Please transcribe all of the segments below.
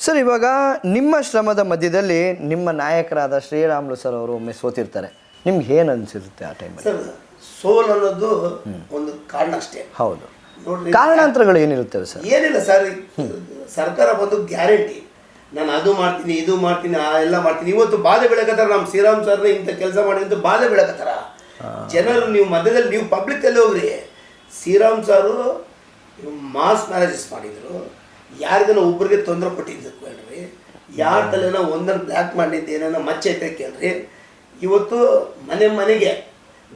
Sir, ಇವಾಗ ನಿಮ್ಮ ಶ್ರಮದ ಮಧ್ಯದಲ್ಲಿ ನಿಮ್ಮ ನಾಯಕರಾದ ಶ್ರೀರಾಮುಲು ಸರ್ ಅವರು ಒಮ್ಮೆ ಸೋತಿರ್ತಾರೆ. ನಿಮ್ಗೆ ಏನು ಅನಿಸಿರುತ್ತೆ ಆ ಟೈಮಲ್ಲಿ? ಸರ್, ಸೋಲ್ ಅನ್ನೋದು ಒಂದು ಕಾರಣ ಅಷ್ಟೇ. ಹೌದು, ನೋಡ್ರಿ, ಕಾರಣಾಂತರಗಳು ಏನಿರುತ್ತವೆ ಸರ್? ಏನಿಲ್ಲ ಸರ್, ಸರ್ಕಾರ ಬಂದು ಗ್ಯಾರಂಟಿ ನಾನು ಅದು ಮಾಡ್ತೀನಿ ಇದು ಮಾಡ್ತೀನಿ ಎಲ್ಲ ಮಾಡ್ತೀನಿ. ಇವತ್ತು ಬಾಧೆ ಬೆಳಕತ್ತಾರ ನಮ್ಮ ಶ್ರೀರಾಮ್ ಸರ್ನ ಇಂಥ ಕೆಲಸ ಮಾಡಿ ಅಂತ ಬಾಧೆ ಬೆಳಕತ್ತಾರ ಜನರು. ನೀವು ಮಧ್ಯದಲ್ಲಿ ನೀವು ಪಬ್ಲಿಕ್ಕಲ್ಲಿ ಹೋಗ್ರಿ, ಶ್ರೀರಾಮ್ ಸಾರು ಮಾಸ್ ಮ್ಯಾರೇಜಸ್ ಮಾಡಿದ್ರು, ಯಾರಿಗನ ಒಬ್ರಿಗೆ ತೊಂದರೆ ಕೊಟ್ಟಿದ್ದು ಕೇಳ್ರಿ, ಯಾರ ತಲೆನ ಒಂದನ್ನು ಬ್ಲ್ಯಾಕ್ ಮಾಡಿದ್ದು ಏನೇನೋ ಮಚ್ಚೆ ಐತೆ ಕೇಳ್ರಿ. ಇವತ್ತು ಮನೆಗೆ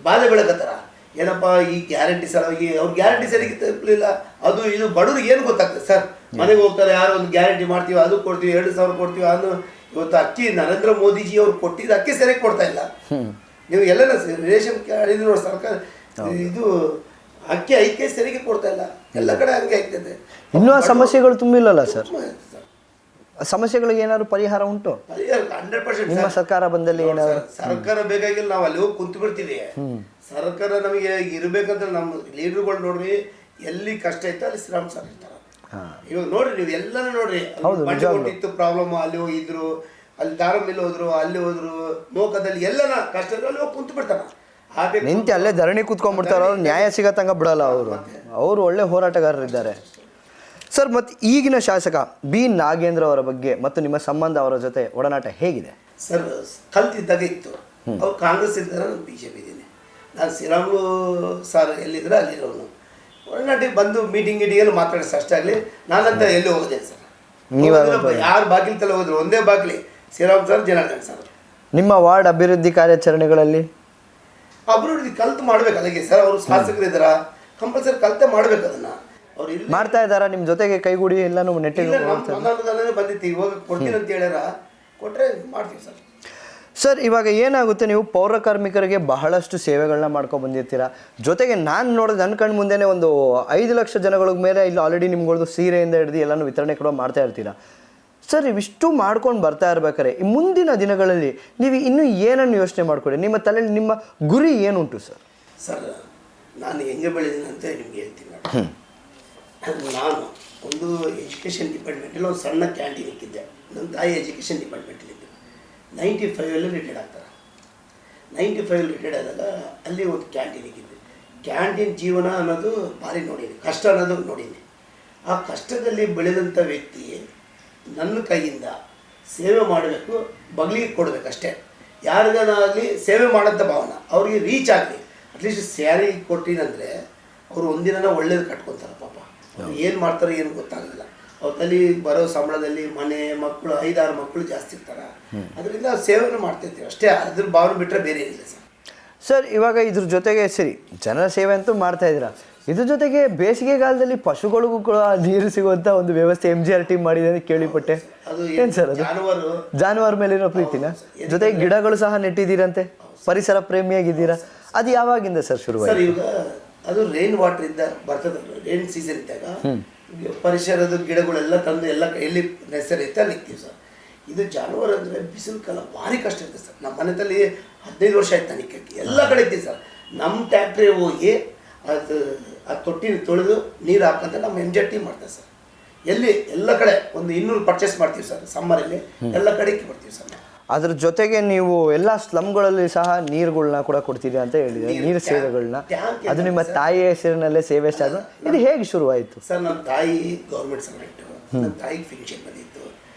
ಬಾಧೆ ಬೆಳಕತ್ತಾರ. ಏನಪ್ಪ ಈ ಗ್ಯಾರಂಟಿ ಸಲುವಾಗಿ ಅವ್ರು ಗ್ಯಾರಂಟಿ ಸರಿಗೆ ತಲುಪಲಿಲ್ಲ, ಅದು ಇದು ಬಡವ್ರಿಗೆ ಏನು ಗೊತ್ತಾಗ್ತದೆ ಸರ್? ಮನೆಗೆ ಹೋಗ್ತಾರೆ, ಯಾರು ಒಂದು ಗ್ಯಾರಂಟಿ ಮಾಡ್ತೀವಿ, ಅದು ಕೊಡ್ತೀವಿ, 2,000 ಕೊಡ್ತೀವಿ, ಅದು ಇವತ್ತು ಅಕ್ಕಿ ನರೇಂದ್ರ ಮೋದಿಜಿ ಅವ್ರು ಕೊಟ್ಟಿದ್ದು ಅಕ್ಕಿ ಸರಿಯಾಗಿ ಕೊಡ್ತಾ ಇಲ್ಲ. ನೀವು ಎಲ್ಲ ರೇಷನ್ ಕಾರ್ಡ್ ನೋಡಿ, ಸರ್ಕಾರ ಇದು ಅಕ್ಕಿ ಐಕೆ ಸರಿಗೆ ಕೊಡ್ತಾ ಇಲ್ಲ, ಎಲ್ಲ ಕಡೆ ಹಂಗೆ ಆಗ್ತದೆ. ಇನ್ನೂ ಆ ಸಮಸ್ಯೆಗಳು ತುಂಬಿಲ್ಲಲ್ಲ ಸರ್? ಸಮಸ್ಯೆಗಳಿಗೆ ಏನಾದ್ರು ಪರಿಹಾರ ಉಂಟು? 100% ನಿಮ್ಮ ಸರ್ಕಾರ ಬಂದಲ್ಲಿ ಏನಾದ್ರು? ಸರ್ಕಾರ ಬೇಕಾಗಿಲ್ಲ, ನಾವು ಅಲ್ಲಿ ಹೋಗಿ ಕುಂತು ಬಿಡ್ತೀವಿ. ಸರ್ಕಾರ ನಮಗೆ ಇರ್ಬೇಕಂದ್ರೆ ನಮ್ಮ ಲೀಡರ್ಗಳು ನೋಡ್ರಿ, ಎಲ್ಲಿ ಕಷ್ಟ ಇತ್ತು ಅಲ್ಲಿ ಶ್ರೀರಾಮ್ ಸರ್ ಇರ್ತಾರ. ಇವಾಗ ನೋಡ್ರಿ, ನೀವು ಎಲ್ಲಾನು ನೋಡ್ರಿ, ಇತ್ತು ಪ್ರಾಬ್ಲಮ್, ಅಲ್ಲಿ ಹೋಗಿದ್ರು, ಅಲ್ಲಿ ದಾರಮಿಲ್ಲಿ ಹೋದ್ರು, ಅಲ್ಲಿ ಹೋದ್ರು, ಮೋಕದಲ್ಲಿ ಎಲ್ಲನ ಕಷ್ಟ ಅಲ್ಲಿ ಹೋಗಿ ಕುಂತು ಬಿಡ್ತಾರ. ನಿಂತು ಅಲ್ಲೇ ಧರಣಿ ಕೂತ್ಕೊಂಡ್ಬಿಡ್ತಾರ. ಅವ್ರು ನ್ಯಾಯ ಸಿಗತ್ತಂಗ ಬಿಡಲ್ಲ. ಅವರು ಒಳ್ಳೆ ಹೋರಾಟಗಾರರಿದ್ದಾರೆ ಸರ್. ಮತ್ತು ಈಗಿನ ಶಾಸಕ ಬಿ ನಾಗೇಂದ್ರ ಅವರ ಬಗ್ಗೆ ಮತ್ತು ನಿಮ್ಮ ಸಂಬಂಧ, ಅವರ ಜೊತೆ ಒಡನಾಟ ಹೇಗಿದೆ ಸರ್? ಕಲ್ತಿದ್ದಾಗ ಇತ್ತು, ಅವ್ರು ಕಾಂಗ್ರೆಸ್ ಇದ್ದಾರೆ, ನಾನು BJP ಇದ್ದೀನಿ. ನಾನು ಶ್ರೀರಾಮುಲು ಸರ್ ಎಲ್ಲಿದ್ರೆ ಅಲ್ಲಿರೋನು. ಒಡನಾಟಿಗೆ ಬಂದು ಮೀಟಿಂಗ್ ಗಿಟಿಂಗಲ್ಲಿ ಮಾತಾಡಿಸ್ ಅಷ್ಟಾಗಲಿ, ನಾನಂತ ಎಲ್ಲಿ ಹೋಗೋದೇ ಸರ್. ಯಾರು ಬಾಗಿಲು ತಲೆ ಹೋದ್ರು ಒಂದೇ ಬಾಗಿಲಿ, ಶ್ರೀರಾಮ್ ಸರ್, ಜನಾರ್ದನ್ ಸರ್. ನಿಮ್ಮ ವಾರ್ಡ್ ಅಭಿವೃದ್ಧಿ ಕಾರ್ಯಾಚರಣೆಗಳಲ್ಲಿ ಅಭಿವೃದ್ಧಿ ಕಲ್ತು ಮಾಡ್ಬೇಕು. ಅಲ್ಲಿಗೆ ಸರ್ ಅವರು ಶಾಸಕರಿದ್ದಾರ, ಕಂಪಲ್ಸರಿ ಕಲ್ತೆ ಮಾಡ್ಬೇಕು. ಅದನ್ನ ಅವ್ರು ಮಾಡ್ತಾ ಇದ್ದಾರಾ? ನಿಮ್ಮ ಜೊತೆಗೆ ಕೈಗೂಡಿ ಎಲ್ಲಾನು ನೆಟ್ಟಿಗೆ ಬಂದಿತ್ತು, ಇವಾಗ ಕೊಡ್ತೀನಿ ಅಂತ ಹೇಳ್ಯಾರ, ಕೊಟ್ಟರೆ ಮಾಡ್ತೀವಿ ಸರ್. ಸರ್, ಇವಾಗ ಏನಾಗುತ್ತೆ, ನೀವು ಪೌರ ಕಾರ್ಮಿಕರಿಗೆ ಬಹಳಷ್ಟು ಸೇವೆಗಳನ್ನ ಮಾಡ್ಕೊಂಡು ಬಂದಿರ್ತೀರಾ. ಜೊತೆಗೆ ನಾನು ನೋಡೋದು ನನ್ನ ಕಣ್ಣು ಮುಂದೆನೇ ಒಂದು 5 ಲಕ್ಷ ಜನಗಳ ಮೇಲೆ ಇಲ್ಲಿ ಆಲ್ರೆಡಿ ನಿಮ್ಗಳದ್ದು ಸೀರೆಯಿಂದ ಹಿಡಿದು ಎಲ್ಲನೂ ವಿತರಣೆ ಕೂಡ ಮಾಡ್ತಾ ಇರ್ತೀರಾ. ಸರ್, ಇವಿಷ್ಟು ಮಾಡ್ಕೊಂಡು ಬರ್ತಾ ಇರ್ಬೇಕಾರೆ ಈ ಮುಂದಿನ ದಿನಗಳಲ್ಲಿ ನೀವು ಇನ್ನೂ ಏನನ್ನು ಯೋಚನೆ ಮಾಡ್ಕೊಳ್ಳಿ? ನಿಮ್ಮ ತಲೆಯಲ್ಲಿ ನಿಮ್ಮ ಗುರಿ ಏನುಂಟು ಸರ್? ಸರ್, ನಾನು ಹೆಂಗೆ ಬೆಳೆದೀನಿ ಅಂತ ನಿಮ್ಗೆ ಹೇಳ್ತೀನಿ. ನಾನು ಒಂದು ಎಜುಕೇಷನ್ ಡಿಪಾರ್ಟ್ಮೆಂಟಲ್ಲಿ ಒಂದು ಸಣ್ಣ ಕ್ಯಾಂಟೀನ್ ಇಕ್ಕಿದ್ದೆ. ನನ್ನ ತಾಯಿ ಎಜುಕೇಷನ್ ಡಿಪಾರ್ಟ್ಮೆಂಟಲ್ಲಿ ಇದ್ದೆ. 95 ರಿಟೈರ್ಡ್ ಆಗ್ತಾರೆ. 95 ರಿಟೈರ್ಡ್ ಆದಾಗ ಅಲ್ಲಿ ಒಂದು ಕ್ಯಾಂಟೀನ್ ಇಕ್ಕಿದ್ದೆ. ಕ್ಯಾಂಟೀನ್ ಜೀವನ ಅನ್ನೋದು ಭಾರಿ ನೋಡೀನಿ, ಕಷ್ಟ ಅನ್ನೋದು ನೋಡೀನಿ. ಆ ಕಷ್ಟದಲ್ಲಿ ಬೆಳೆದಂಥ ವ್ಯಕ್ತಿ ನನ್ನ ಕೈಯಿಂದ ಸೇವೆ ಮಾಡಬೇಕು, ಬಗ್ಲಿಗೆ ಕೊಡಬೇಕಷ್ಟೇ. ಯಾರಿಗಾಗಲಿ ಸೇವೆ ಮಾಡೋಂಥ ಭಾವನೆ ಅವ್ರಿಗೆ ರೀಚ್ ಆಗಲಿ. ಅಟ್ಲೀಸ್ಟ್ ಸ್ಯಾರಿ ಕೊಟ್ಟಿನಂದರೆ ಅವರು ಒಂದಿನ ಒಳ್ಳೇದು ಕಟ್ಕೊತಾರೆ. ಪಾಪ ಅವ್ರು ಏನು ಮಾಡ್ತಾರೆ ಏನು ಗೊತ್ತಾಗಲ್ಲ. ಅವ್ರ ತಲೆ ಬರೋ ಸಂಬಳದಲ್ಲಿ ಮನೆ ಮಕ್ಕಳು 5-6 ಮಕ್ಕಳು ಜಾಸ್ತಿ ಇರ್ತಾರೆ. ಅದರಿಂದ ಸೇವೆನೂ ಮಾಡ್ತಿರ್ತೀವಿ ಅಷ್ಟೇ. ಅದ್ರ ಭಾವನೆ ಬಿಟ್ಟರೆ ಬೇರೆ ಏನಿಲ್ಲ ಸರ್. ಸರ್, ಇವಾಗ ಇದ್ರ ಜೊತೆಗೆ ಸರಿ ಜನರ ಸೇವೆ ಅಂತೂ ಮಾಡ್ತಾ ಇದ್ದೀರಾ, ಇದ್ರ ಜೊತೆಗೆ ಬೇಸಿಗೆಗಾಲದಲ್ಲಿ ಪಶುಗಳಿಗೂ ಕೂಡ ನೀರು ಸಿಗುವಂಥ ಒಂದು ವ್ಯವಸ್ಥೆ MGR ಟೀಮ್ ಮಾಡಿದೆ ಅಂತ ಕೇಳಿಪಟ್ಟೆ. ಏನು ಸರ್ ಅದು? ಜಾನುವಾರು ಮೇಲಿರೋ ಪ್ರೀತಿನ ಜೊತೆಗೆ ಗಿಡಗಳು ಸಹ ನೆಟ್ಟಿದ್ದೀರಂತೆ, ಪರಿಸರ ಪ್ರೇಮಿಯಾಗಿದ್ದೀರಾ. ಅದು ಯಾವಾಗಿಂದ ಸರ್ ಶುರುವಾಯಿತು? ಈಗ ಅದು ರೈನ್ ವಾಟರ್ ಇದ್ದ ಬರ್ತದೆ, ರೈನ್ ಸೀಸನ್ ಇದ್ದಾಗ ಪರಿಸರದ ಗಿಡಗಳೆಲ್ಲ ತಂದು ಎಲ್ಲ ಎಲ್ಲಿ ನೆಸರು ಇತ್ತು ಅಲ್ಲಿ ಇಕ್ತೀವಿ ಸರ್. ಇದು ಜಾನುವಾರು ಅಂದರೆ ಬಿಸಿಲು ಕಾಲ ಭಾರಿ ಕಷ್ಟ ಇರ್ತದೆ ಸರ್. ನಮ್ಮ ಮನೆಯಲ್ಲಿ 15 ವರ್ಷ ಆಯ್ತು ನನಗೆ ಎಲ್ಲ ಕಡೆ ಇದ್ದೀವಿ ಸರ್. ನಮ್ಮ ಟ್ಯಾಕ್ಟ್ರಿ ಹೋಗಿ ಅದು ತೊಟ್ಟಿನ ತೊಳೆದು ನೀರು ಹಾಕಂತ ನಮ್ಮ MGR ಟೀಮ್ ಮಾಡ್ತಾರೆ ಸರ್. ಎಲ್ಲಿ ಎಲ್ಲ ಕಡೆ ಒಂದು 200 ಪರ್ಚೇಸ್ ಮಾಡ್ತೀವಿ ಸರ್. ಸಮ್ಮರಲ್ಲಿ ಎಲ್ಲ ಕಡೆಗೆ ಬರ್ತೀವಿ ಸರ್. ಅದ್ರ ಜೊತೆಗೆ ನೀವು ಎಲ್ಲ ಸ್ಲಮ್ಗಳಲ್ಲಿ ಸಹ ನೀರುಗಳನ್ನ ಕೂಡ ಕೊಡ್ತೀರಿ ಅಂತ ಹೇಳಿದ್ರೆ, ನೀರು ಸೇವೆಗಳನ್ನ. ಅದು ನಿಮ್ಮ ತಾಯಿಯ ಹೆಸರಿನಲ್ಲೇ ಸೇವೆ ಸ್ಟಾರ್ಟ್. ಇದು ಹೇಗೆ ಶುರುವಾಯಿತು ಸರ್? ನಮ್ಮ ತಾಯಿ ಗೌರ್ಮೆಂಟ್ ಸರ್ವೆಂಟು, ನಮ್ಮ ತಾಯಿಗೆ ಫಿಂಕ್ಷನ್ ಬಂದಿತ್ತು,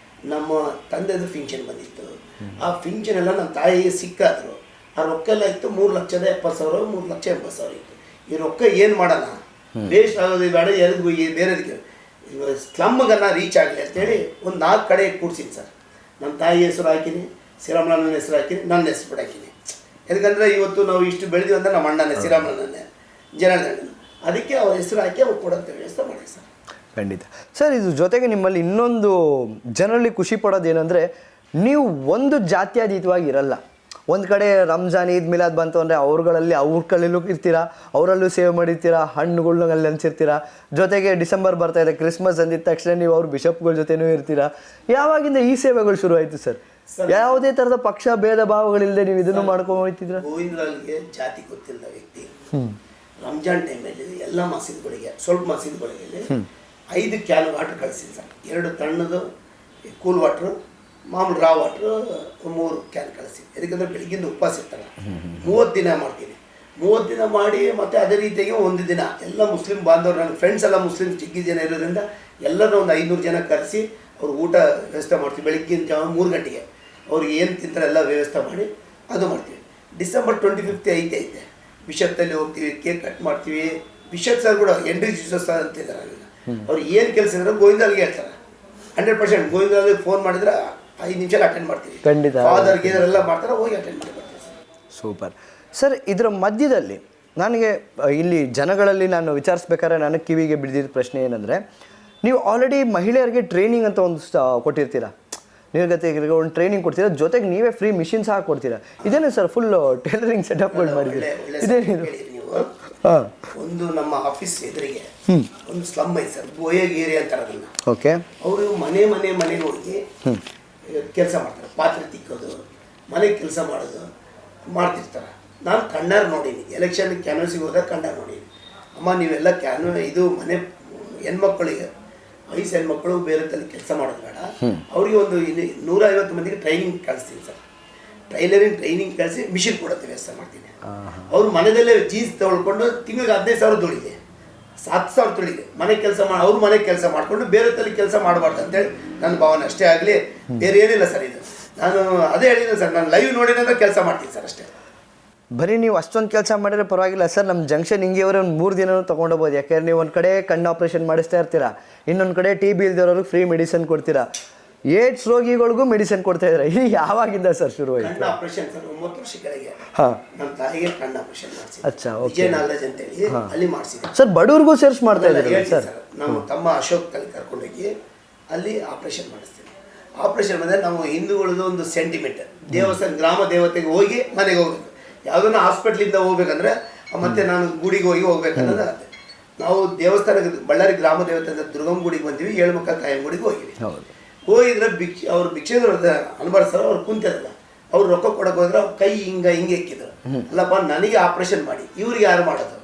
ನಮ್ಮ ತಂದೆದು ಫಿಂಕ್ಷನ್ ಬಂದಿತ್ತು. ಆ ಫಿಂಕ್ಷನ್ ಎಲ್ಲ ನಮ್ಮ ತಾಯಿಗೆ ಸಿಕ್ಕಾದ್ರು. ಆ ರೊಕ್ಕ ಎಲ್ಲ ಇತ್ತು 3,70,000, 3,80,000 ಇತ್ತು. ಈ ರೊಕ್ಕ ಏನು ಮಾಡೋಣ, ವೇಸ್ಟ್ ಆಗೋದು ಬೇಡ, ಎಲ್ರಿಗೂ ಬೇರೆದಕ್ಕೆ ಸ್ಲಮ್ಗನ್ನ ರೀಚ್ ಆಗಲಿ ಅಂತೇಳಿ ಒಂದು 4 ಕಡೆ ಕೂಡ್ಸಿನಿ ಸರ್. ನಮ್ಮ ತಾಯಿ ಹೆಸರು ಹಾಕಿನಿ, ಶ್ರೀರಾಮುಲನ ಹೆಸರು ಹಾಕಿನಿ, ನನ್ನ ಹೆಸರು ಬಿಟ್ಟು ಹಾಕಿನಿ. ಯಾಕಂದರೆ ಇವತ್ತು ನಾವು ಇಷ್ಟು ಬೆಳೆದೀವಿ ಅಂದರೆ ನಮ್ಮ ಅಣ್ಣನೇ ಶ್ರೀರಾಮುಲನೇ, ಜನಾರ್ದನ್, ಅದಕ್ಕೆ ಅವ್ರ ಹೆಸರು ಹಾಕಿ ಅವ್ರು ಕೊಡೋಂಥ ವ್ಯವಸ್ಥೆ ಮಾಡಿ ಸರ್. ಖಂಡಿತ ಸರ್. ಇದ್ರ ಜೊತೆಗೆ ನಿಮ್ಮಲ್ಲಿ ಇನ್ನೊಂದು ಜನರಲ್ಲಿ ಖುಷಿ ಪಡೋದೇನೆಂದರೆ, ನೀವು ಒಂದು ಜಾತ್ಯತೀತವಾಗಿ ಇರಲ್ಲ. ಒಂದು ಕಡೆ ರಂಜಾನ್ ಈದ್ ಮಿಲಾದ್ ಬಂತು ಅಂದರೆ ಅವ್ರ ಕಡೆಯಲ್ಲೂ ಇರ್ತೀರಾ, ಅವರಲ್ಲೂ ಸೇವೆ ಮಾಡಿರ್ತೀರಾ, ಹಣ್ಣುಗಳ್ನ ಅಲ್ಲಿ ಹಂಚಿರ್ತೀರಾ. ಜೊತೆಗೆ ಡಿಸೆಂಬರ್ ಬರ್ತಾ ಇದೆ, ಕ್ರಿಸ್ಮಸ್ ಅಂದಿದ ತಕ್ಷಣ ನೀವು ಅವ್ರ ಬಿಷಪ್ಗಳ ಜೊತೆನೂ ಇರ್ತೀರಾ. ಯಾವಾಗಿಂದ ಈ ಸೇವೆಗಳು ಶುರು ಆಯಿತು ಸರ್? ಯಾವುದೇ ಥರದ ಪಕ್ಷ ಭೇದ ಭಾವಗಳಿಲ್ಲದೆ ನೀವು ಇದನ್ನು ಮಾಡ್ಕೊಂಡು ಹೋಗ್ತಿದ್ರ? ಗೋವಿಂದರಾಜ್ಗೆ ಜಾತಿ ಗೊತ್ತಿಲ್ಲದ ವ್ಯಕ್ತಿ ರಂಜಾನ್ ಟೈಮಲ್ಲಿ ಎಲ್ಲ ಮಸೀದಿಗಳಿಗೆ, ಸ್ವಲ್ಪ ಮಸೀದಿಗಳಿಗೆ 5 ಕ್ಯಾನ್ ವಾಟರ್ ಕಳಿಸಿದ್ವಿ ಸರ್. 2 ತಣ್ಣದು ಕೂಲ್ ವಾಟ್ರು ಮಾಮೂಲು ರಾ ವಾಟ್ರು 3 ಕ್ಯಾನ್ ಕಳಿಸ್ತೀನಿ. ಯಾಕಂದರೆ ಬೆಳಿಗ್ಗಿಂದ ಉಪವಾಸ ಇರ್ತಾರೆ. 30 ದಿನ ಮಾಡ್ತೀನಿ. 30 ದಿನ ಮಾಡಿ ಮತ್ತು ಅದೇ ರೀತಿಯಾಗಿ ಒಂದು ದಿನ ಎಲ್ಲ ಮುಸ್ಲಿಂ ಬಾಂಧವರು, ನನ್ನ ಫ್ರೆಂಡ್ಸ್ ಎಲ್ಲ ಮುಸ್ಲಿಮ್ ಚಿಕ್ಕ ಜನ ಇರೋದ್ರಿಂದ ಎಲ್ಲರೂ ಒಂದು 500 ಜನ ಕರೆಸಿ ಅವ್ರು ಊಟ ವ್ಯವಸ್ಥೆ ಮಾಡ್ತೀವಿ. ಬೆಳಿಗ್ಗಿನ ಜಾವ 3 ಗಂಟೆಗೆ ಅವ್ರಿಗೆ ಏನು ತಿಂತಾರೆ ಎಲ್ಲ ವ್ಯವಸ್ಥೆ ಮಾಡಿ ಅದು ಮಾಡ್ತೀವಿ. ಡಿಸೆಂಬರ್ 25 ಐತೆ ಬಿಷಪ್ದಲ್ಲಿ ಹೋಗ್ತೀವಿ, ಕೇಕ್ ಕಟ್ ಮಾಡ್ತೀವಿ. ಬಿಷಪ್ ಸರ್ ಕೂಡ ಎಂಡ್ರಿ ಜೀಸಸ್ ಸರ್ ಅಂತಿದ್ದಾರೆ. ಅವ್ರು ಏನು ಕೆಲಸ ಇದ್ರೆ ಗೋವಿಂದಲ್ಗೆ ಹೇಳ್ತಾರೆ. 100% ಗೋವಿಂದಲ್ಗೆ ಫೋನ್ ಮಾಡಿದ್ರೆ 5 ನಿಮಿಷಕ್ಕೆ ಅಟೆಂಡ್ ಮಾಡ್ತೀವಿ. ಖಂಡಿತ ಫಾದರ್ ಗೀದರ್ ಎಲ್ಲ ಮಾಡ್ತಾರೆ, ಹೋಗಿ ಅಟೆಂಡ್ ಮಾಡಿ ಬರ್ತೀವಿ ಸರ್. Super sir. ಇದರ ಮಧ್ಯದಲ್ಲಿ ನನಗೆ ಇಲ್ಲಿ ಜನಗಳಲ್ಲಿ ನಾನು ವಿಚಾರಿಸ್ಬೇಕಾದ್ರೆ ನನಗೆ ಕಿವಿಗೆ ಬಿದ್ದಿದ್ದ ಪ್ರಶ್ನೆ ಏನಂದರೆ, ನೀವು ಆಲ್ರೆಡಿ ಮಹಿಳೆಯರಿಗೆ ಟ್ರೈನಿಂಗ್ ಅಂತ ಒಂದು ಕೊಟ್ಟಿರ್ತೀರಾ, ನಿರ್ಗತಿಕರಿಗೆ ಒಂದು ಟ್ರೈನಿಂಗ್ ಕೊಡ್ತೀರಾ, ಜೊತೆಗೆ ನೀವೇ ಫ್ರೀ ಮಿಷಿನ್ಸ್ ಹಾಕಿ ಕೊಡ್ತೀರಾ. ಇದೇನು ಸರ್ ಫುಲ್ ಟೈಲರಿಂಗ್ ಸೆಟಪ್ಗಳು ಮಾಡಿದ್ದೀರಿ? ಇದೇನಿದು? ಹಾಂ, ಒಂದು ನಮ್ಮ ಆಫೀಸ್ ಎದುರಿಗೆ ಒಂದು ಸ್ಲಮ್ ಐತೆ ಸರ್, ಗೋಯಗೇರಿ ಅಂತಾರೆ ಅದನ್ನ. ಓಕೆ. ಅವರು ಮನೆಗೆ ಹೋಗಿ ಕೆಲಸ ಮಾಡ್ತಾರೆ, ಪಾತ್ರೆ ತಿಕ್ಕೋದು, ಮನೆಗೆ ಕೆಲಸ ಮಾಡೋದು ಮಾಡ್ತಿರ್ತಾರೆ. ನಾನು ಕಣ್ಣಾರು ನೋಡೀನಿ, ಎಲೆಕ್ಷನ್ ಕ್ಯಾನ್ವಸಿಗೆ ಹೋದಾಗ ಕಣ್ಣಾರು ನೋಡೀನಿ. ಅಮ್ಮ ನೀವೆಲ್ಲ ಇದು ಮನೆ ಹೆಣ್ಮಕ್ಳಿಗೆ, ವಯಸ್ಸು ಹೆಣ್ಮಕ್ಳು ಬೇರೆ ತಲೆ ಕೆಲಸ ಮಾಡೋದು ಬೇಡ, ಅವ್ರಿಗೆ ಒಂದು 150 ಮಂದಿಗೆ ಟ್ರೈನಿಂಗ್ ಕಳಿಸ್ತೀನಿ ಸರ್. ಟೈಲರಿಂಗ್ ಟ್ರೈನಿಂಗ್ ಕಳಿಸಿ ಮಿಷಿನ್ ಕೊಡೋದು ವ್ಯವಸ್ಥೆ ಮಾಡ್ತೀನಿ. ಅವ್ರು ಮನೆಯಲ್ಲೇ ಜೀನ್ಸ್ ತೊಳ್ಕೊಂಡು ತಿಂಗಳಿಗೆ 15,000 ದುಡಿದೆ, 7,000 ದುಡಿದೆ. ಮನೆ ಕೆಲಸ ಮಾಡಿ ಅವ್ರು ಮನೆ ಕೆಲಸ ಮಾಡಿಕೊಂಡು ಬೇರೆ ತಲೆ ಕೆಲಸ ಮಾಡಬಾರ್ದು ಅಂತೇಳಿ ನನ್ನ ಭಾವನೆ ಅಷ್ಟೇ ಆಗಲಿ, ಬೇರೆ ಏನಿಲ್ಲ ಸರ್. ಇದು ನಾನು ಅದೇ ಹೇಳಿದ್ದೀನಿ ಸರ್, ನಾನು ಲೈವ್ ನೋಡಿದ್ರೆ ಕೆಲಸ ಮಾಡ್ತೀನಿ ಸರ್ ಅಷ್ಟೇ. ಬರೀ ನೀವು ಅಷ್ಟೊಂದು ಕೆಲಸ ಮಾಡಿದ್ರೆ ಪರವಾಗಿಲ್ಲ ಸರ್, ನಮ್ಮ ಜಂಕ್ಷನ್ ಹಿಂಗೆಯವರೇ ಒಂದು 3 ದಿನ ತೊಗೊಂಡೋಗ್ಬೋದು. ಯಾಕೆಂದ್ರೆ ನೀವು ಒಂದು ಕಡೆ ಕಣ್ಣು ಆಪ್ರೇಷನ್ ಮಾಡಿಸ್ತಾ ಇರ್ತೀರಾ, ಇನ್ನೊಂದು ಕಡೆ TB ಇಲ್ದಿರೋರಿಗೆ ಫ್ರೀ ಮೆಡಿಸಿನ್ ಕೊಡ್ತೀರಾ, ಏಡ್ಸ್ ರೋಗಿಗಳಿಗೂ ಮೆಡಿಸಿನ್ ಕೊಡ್ತಾ ಇದ್ದಾರೆ. ಇದು ಯಾವಾಗಿಂದ ಸರ್ ಶುರು ಆಯಿತು? ಕಣ್ಣು ಆಪರೇಷನ್ ಸರ್ 9 ವರ್ಷ ಕೆಳಗೆ ನಮ್ಮ ತಾಯಿಗೆ ಕಣ್ಣು ಆಪರೇಷನ್ ಮಾಡಿಸಿ. ಅಚ್ಚಾ, ವಿಜಯ ನಾಗರಾಜ್ ಅಂತೇಳಿ ಅಲ್ಲಿ ಮಾಡಿಸಿದೆ ಸರ್. ಬಡವ್ರಿಗೂ ಸೇರಿಸಿ ಮಾಡ್ತಾ ಇದ್ದಾರೆ ಸರ್. ನಮ್ಮ ತಮ್ಮ ಅಶೋಕ್ ತಲೆ ಕರ್ಕೊಂಡೋಗಿ ಅಲ್ಲಿ ಆಪರೇಷನ್ ಮಾಡಿಸ್ತೀವಿ. ಆಪರೇಷನ್ ಬಂದರೆ ನಾವು ಹಿಂದೂಗಳದ್ದು ಒಂದು ಸೆಂಟಿಮೆಂಟ್, ದೇವಸ್ಥಾನ ಗ್ರಾಮ ದೇವತೆಗೆ ಹೋಗಿ ಮನೆಗೆ ಹೋಗ್ಬೇಕು. ಯಾವುದನ್ನ ಹಾಸ್ಪಿಟ್ಲಿಂದ ಹೋಗ್ಬೇಕಂದ್ರೆ ಮತ್ತೆ ನಾನು ಗುಡಿಗೆ ಹೋಗ್ಬೇಕನ್ನೋದು ಅದೇ. ನಾವು ದೇವಸ್ಥಾನಕ್ಕೆ ಬಳ್ಳಾರಿ ಗ್ರಾಮ ದೇವತೆ ಅಂತ ದುರ್ಗಮ್ಮ ಗುಡಿಗೆ ಬಂದೀವಿ, ಏಳುಮಕ್ಕ ತಾಯಮ್ಮ ಗುಡಿಗೆ ಹೋಗಿವಿ. ಹೋಗಿದ್ರೆ ಅವ್ರು ಭಿಕ್ಷೆದ್ರು ಅನ್ಬಾರ್ದು ಸರ್, ಅವ್ರು ಕುಂತಿರಲ್ಲ, ಅವ್ರು ರೊಕ್ಕ ಕೊಡಕ್ಕೆ ಹೋದ್ರೆ ಅವ್ರು ಕೈ ಹಿಂಗೆ ಎಕ್ಕಿದ್ರು. ಅಲ್ಲಪ್ಪ ನನಗೆ ಆಪ್ರೇಷನ್ ಮಾಡಿ, ಇವ್ರಿಗೆ ಯಾರು ಮಾಡೋದು?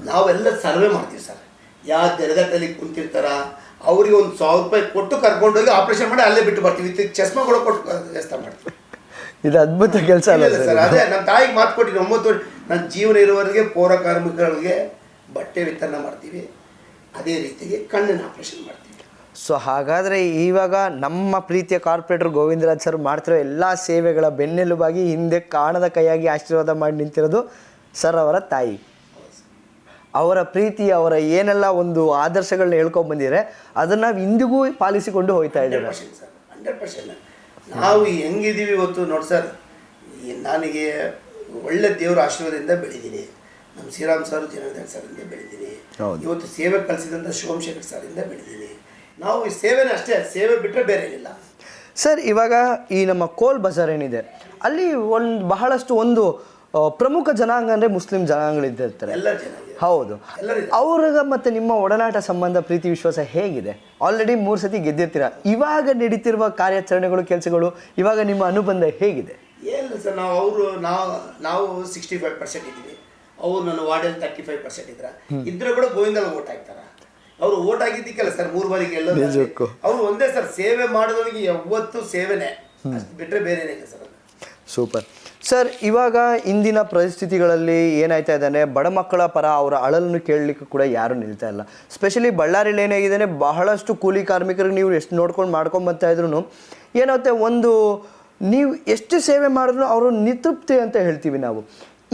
ನಾವೆಲ್ಲ ಸರ್ವೆ ಮಾಡ್ತೀವಿ ಸರ್. ಯಾವ ದರ್ಗದಲ್ಲಿ ಕುಂತಿರ್ತಾರ ಅವ್ರಿಗೆ ಒಂದು 1,000 ರೂಪಾಯಿ ಕೊಟ್ಟು ಕರ್ಕೊಂಡೋಗಿ ಆಪ್ರೇಷನ್ ಮಾಡಿ ಅಲ್ಲೇ ಬಿಟ್ಟು ಬರ್ತೀವಿ. ಚಸ್ಮಾ ಕೂಡ ಕೊಟ್ಟು ವ್ಯವಸ್ಥೆ ಮಾಡ್ತೀವಿ. ಇದು ಅದ್ಭುತ ಕೆಲಸ ಅಲ್ಲ ಸರ್? ಅದೇ ನಮ್ಮ ತಾಯಿಗೆ ಮಾತು ಕೊಟ್ಟಿದ್ದೀನಿ, 9 ನನ್ನ ಜೀವನ ಇರುವವರೆಗೆ ಪೌರ ಕಾರ್ಮಿಕರಿಗೆ ಬಟ್ಟೆ ವಿತರಣೆ ಮಾಡ್ತೀವಿ, ಅದೇ ರೀತಿಗೆ ಕಣ್ಣಿನ ಆಪರೇಷನ್ ಮಾಡ್ತೀವಿ. ಸೊ ಹಾಗಾದರೆ ಇವಾಗ ನಮ್ಮ ಪ್ರೀತಿಯ ಕಾರ್ಪೊರೇಟರ್ ಗೋವಿಂದರಾಜ್ ಸರ್ ಮಾಡ್ತಿರೋ ಎಲ್ಲ ಸೇವೆಗಳ ಬೆನ್ನೆಲುಬಾಗಿ ಹಿಂದೆ ಕಾಣದ ಕೈಯಾಗಿ ಆಶೀರ್ವಾದ ಮಾಡಿ ನಿಂತಿರೋದು ಸರ್ ಅವರ ತಾಯಿ. ಅವರ ಪ್ರೀತಿ, ಅವರ ಏನೆಲ್ಲ ಒಂದು ಆದರ್ಶಗಳನ್ನ ಹೇಳ್ಕೊಂಡು ಬಂದಿದ್ದಾರೆ ಅದನ್ನು ನಾವು ಇಂದಿಗೂ ಪಾಲಿಸಿಕೊಂಡು ಹೋಗ್ತಾ ಇದ್ದೇವೆ. 100%. ನಾವು ಹೆಂಗಿದ್ದೀವಿ ಇವತ್ತು ನೋಡಿ ಸರ್, ನನಗೆ ಒಳ್ಳೆ ದೇವರ ಆಶೀರ್ವಾದದಿಂದ ಬೆಳೆದೀನಿ. ನಮ್ಮ ಶ್ರೀರಾಮ್ ಸರ್, ಜನಾರ್ದನ್ ಸರಿಂದ ಬೆಳೆದೀನಿ. ಇವತ್ತು ಸೇವೆ ಕಲಿಸಿದಂಥ ಶಿವಶೇಖರ್ ಸರಿಂದ ಬೆಳೆದೀನಿ. ನಾವು ಈ ಸೇವೆನೇ ಅಷ್ಟೇ, ಸೇವೆ ಬಿಟ್ಟರೆ ಬೇರೆ ಏನಿಲ್ಲ ಸರ್. ಇವಾಗ ಈ ನಮ್ಮ ಕೋಲ್ ಬಜಾರ್ ಏನಿದೆ ಅಲ್ಲಿ ಬಹಳಷ್ಟು ಒಂದು ಪ್ರಮುಖ ಜನಾಂಗ ಅಂದರೆ ಮುಸ್ಲಿಂ ಜನಾಂಗಗಳಿದ್ದಿರ್ತಾರೆ. ಎಲ್ಲರೂ ಚೆನ್ನಾಗಿದೆ. ಹೌದು. ಅವ್ರಿಗೆ ಮತ್ತು ನಿಮ್ಮ ಒಡನಾಟ ಸಂಬಂಧ, ಪ್ರೀತಿ, ವಿಶ್ವಾಸ ಹೇಗಿದೆ? ಆಲ್ರೆಡಿ 3 ಸತಿ ಗೆದ್ದಿರ್ತೀರ. ಇವಾಗ ನಡೀತಿರುವ ಕಾರ್ಯಾಚರಣೆಗಳು, ಕೆಲಸಗಳು, ಇವಾಗ ನಿಮ್ಮ ಅನುಬಂಧ ಹೇಗಿದೆ? ಏನಿಲ್ಲ ಸರ್, ನಾವು 65% ಇದ್ದೀವಿ. ಅವ್ರು ನನ್ನ ವಾರ್ಡಲ್ಲಿ 35% ಇದ್ರೆ ಕೂಡ ಗೋವಿಂದಲ್ಲ ಓಟ್ ಹಾಕ್ತಾರ. ಅವರು ಓಟ್ ಆಗಿದ್ದಕ್ಕೆಲ್ಲ ಸರ್ 3 ಬಾರಿಗೆ ಎಲ್ಲ ಅವ್ರು ಒಂದೇ ಸರ್. ಸೇವೆ ಮಾಡೋದವನಿಗೆ ಯಾವತ್ತು ಸೇವೆನೇ, ಅಷ್ಟು ಬಿಟ್ಟರೆ ಬೇರೆ ಏನಿಲ್ಲ ಸರ್. Super sir. ಇವಾಗ ಇಂದಿನ ಪರಿಸ್ಥಿತಿಗಳಲ್ಲಿ ಏನಾಯ್ತಾ ಇದ್ದಾನೆ, ಬಡ ಮಕ್ಕಳ ಪರ ಅವರ ಅಳಲನ್ನು ಕೇಳಲಿಕ್ಕೆ ಕೂಡ ಯಾರು ನಿಲ್ತಾ ಇಲ್ಲ. ಸ್ಪೆಷಲಿ ಬಳ್ಳಾರಿಯಲ್ಲಿ ಏನಾಗಿದ್ದಾನೆ, ಬಹಳಷ್ಟು ಕೂಲಿ ಕಾರ್ಮಿಕರಿಗೆ ನೀವು ಎಷ್ಟು ನೋಡ್ಕೊಂಡು ಮಾಡ್ಕೊಂಬರ್ತಾ ಇದ್ರು ಏನಾಗುತ್ತೆ, ಒಂದು ನೀವು ಎಷ್ಟು ಸೇವೆ ಮಾಡಿದ್ರು ಅವರು ನಿತೃಪ್ತಿ ಅಂತ ಹೇಳ್ತೀವಿ ನಾವು.